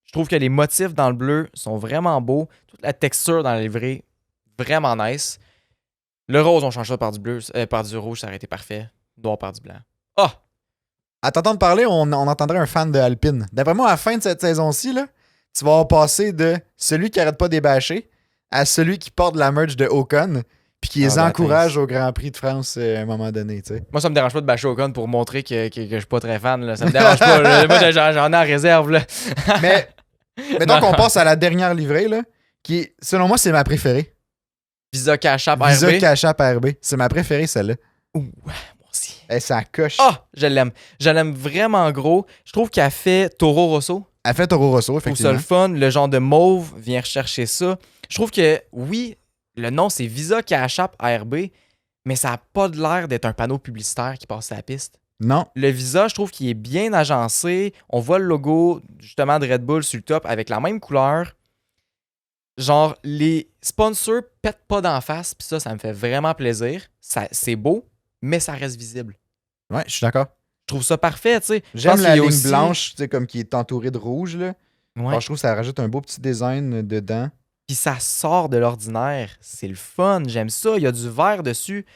Je trouve que les motifs dans le bleu sont vraiment beaux. Toute la texture dans la livrée, vraiment nice. Le rose, on change ça par du bleu, par du rouge, ça aurait été parfait. Noir par du blanc. Ah! À t'entendre parler, on entendrait un fan de Alpine. D'après moi, à la fin de cette saison-ci, là, tu vas passer de celui qui arrête pas débâcher à celui qui porte la merch de Ocon puis qui les Ah, ben, encourage au Grand Prix de France à un moment donné. Tu sais. Moi, ça me dérange pas de bâcher Ocon pour montrer que je suis pas très fan. Là. Ça me dérange pas. Là. Moi, j'en ai en réserve. Là. Mais donc, Non. on passe à la dernière livrée, là, qui est, selon moi, c'est ma préférée. Visa Cash App Visa RB. Cash App RB. C'est ma préférée, celle-là. Ouh, moi aussi. Elle ça coche. Ah! Je l'aime. Je l'aime vraiment gros. Je trouve qu'elle fait Toro Rosso. Elle fait Toro Rosso, Je trouve ça effectivement. le fun. Le genre de mauve vient rechercher ça. Je trouve que, oui, le nom, c'est Visa Cash App RB, mais ça n'a pas de l'air d'être un panneau publicitaire qui passe à la piste. Non. Le Visa, je trouve qu'il est bien agencé. On voit le logo, justement, de Red Bull sur le top avec la même couleur. genre, les sponsors pètent pas d'en face, puis ça me fait vraiment plaisir. C'est beau, mais ça reste visible. Ouais, je suis d'accord. Je trouve ça parfait, tu sais. J'aime la ligne aussi... blanche, tu sais, comme qui est entourée de rouge, là. Ouais. Alors, je trouve que ça rajoute un beau petit design dedans. Puis ça sort de l'ordinaire. C'est le fun, j'aime ça. Il y a du vert dessus.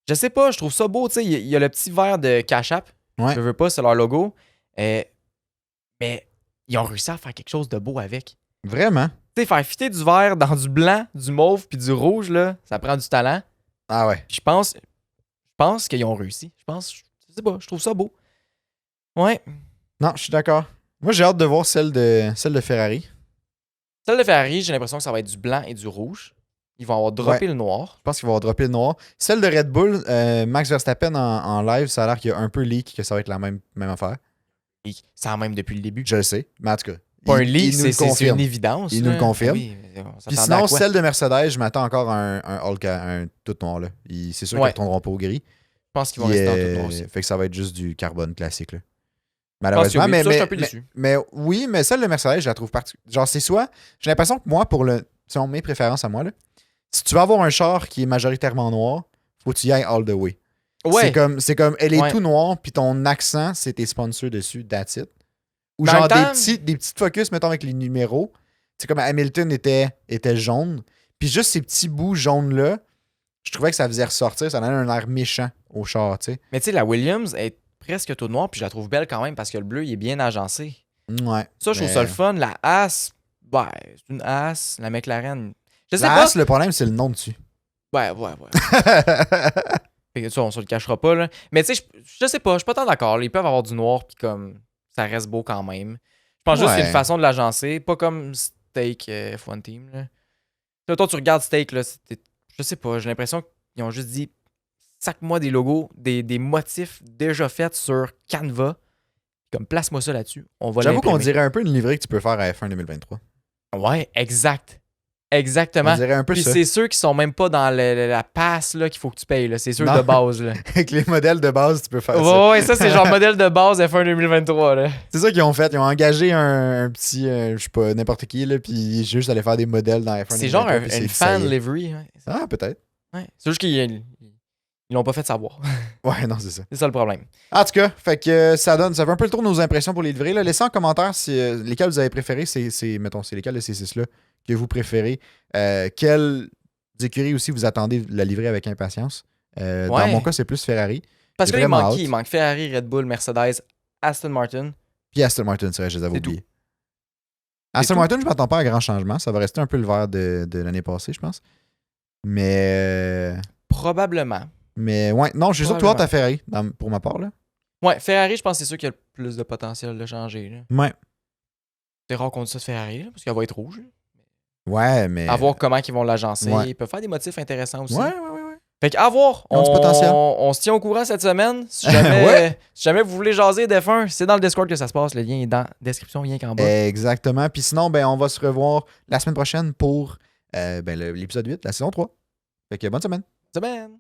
Je sais pas, je trouve ça beau, tu sais. Il y a le petit vert de Cash App. Ouais. Je veux pas, c'est leur logo. Mais ils ont réussi à faire quelque chose de beau avec. Vraiment? Tu sais, faire fitter du vert dans du blanc, du mauve puis du rouge, là, ça prend du talent. Ah ouais. Puis je pense qu'ils ont réussi. Je sais pas, je trouve ça beau. Ouais. Non, je suis d'accord. Moi, j'ai hâte de voir celle de Ferrari. Celle de Ferrari, j'ai l'impression que ça va être du blanc et du rouge. Ils vont avoir droppé le noir. Je pense qu'ils vont avoir droppé le noir. Celle de Red Bull, Max Verstappen en live, ça a l'air qu'il y a un peu leak que ça va être la même affaire. Et c'est la même depuis le début. Je le sais, mais en tout cas. Pas un leak, il nous le c'est confirme. une évidence. Il nous le confirme. Oui, puis sinon, celle de Mercedes, je m'attends encore à un tout noir. Là. C'est sûr qu'ils ne retourneront pas au gris. Je pense qu'ils vont rester en tout noir aussi. Fait que ça va être juste du carbone classique. Là. Malheureusement, mais, ça, je suis un peu déçu. Mais oui, mais celle de Mercedes, je la trouve particulière. Genre, c'est soit. J'ai l'impression que moi, selon mes préférences à moi, là, si tu veux avoir un char qui est majoritairement noir, faut que tu y ailles all the way. Ouais. C'est comme elle est tout noire, puis ton accent, c'est tes sponsors dessus, that's it. Ou mais genre des petites focus, mettons, avec les numéros. C'est comme Hamilton était jaune. Puis juste ces petits bouts jaunes-là, je trouvais que ça faisait ressortir, ça donnait un air méchant au char, tu sais. Mais tu sais, la Williams est presque tout noire, puis je la trouve belle quand même parce que le bleu, il est bien agencé. Ouais. Ça, je trouve ça le fun. La Haas, c'est une Haas. La McLaren, je sais la pas. Haas, le problème, c'est le nom dessus. Ouais. Fait que ça, on se le cachera pas, là. Mais tu sais, je sais pas, je suis pas tant d'accord. Ils peuvent avoir du noir, puis comme ça reste beau quand même. Je pense juste qu'il y a une façon de l'agencer, pas comme Steak F1 Team, là. Là, toi, tu regardes Steak, là, je sais pas, j'ai l'impression qu'ils ont juste dit sac-moi des logos, des motifs déjà faits sur Canva. Comme place-moi ça là-dessus. On va J'avoue qu'on dirait un peu une livrée que tu peux faire à F1 2023. Ouais, exact. Exactement. On dirait un peu puis ça. c'est ceux qui sont même pas dans la passe là, qu'il faut que tu payes. Là. C'est ceux de base. Là. Avec les modèles de base, tu peux faire ça. Ouais, ça, c'est genre modèle de base F1 2023. Là. C'est ça qu'ils ont fait. Ils ont engagé un petit, je sais pas, n'importe qui, là, puis juste aller faire des modèles dans F1 2023. C'est genre une fan livery. Ouais. Ah, peut-être. Ouais. C'est juste qu'ils l'ont pas fait savoir. Ouais, non, c'est ça. C'est ça le problème. En tout cas, fait que ça fait un peu le tour de nos impressions pour les livrées. Là. Laissez en commentaire si, lesquels vous avez préférés. C'est lesquels de ces 6-là que vous préférez. Quelles écuries aussi vous attendez la livrée avec impatience. Dans mon cas, c'est plus Ferrari. Parce que là, il manque Ferrari, Red Bull, Mercedes, Aston Martin. Puis Aston Martin, c'est vrai, je les avais oubliés. Aston Martin, je ne m'attends pas à grand changement. Ça va rester un peu le vert de l'année passée, je pense. Mais. Probablement. Mais ouais, non, j'ai surtout hâte à Ferrari, pour ma part. Là. Ouais, Ferrari, je pense que c'est sûr qu'il y a le plus de potentiel de changer. Là. Ouais. C'est rare qu'on dise ça de Ferrari, là, parce qu'elle va être rouge. Là. Ouais, mais. À voir comment ils vont l'agencer. Ouais. Ils peuvent faire des motifs intéressants aussi. Ouais. Fait qu'à voir. On se tient au courant cette semaine. Si jamais vous voulez jaser d'F1, c'est dans le Discord que ça se passe. Le lien est dans la description, rien qu'en bas. Exactement. Puis sinon, on va se revoir la semaine prochaine pour l'épisode 8, la saison 3. Fait que bonne semaine. Bonne semaine.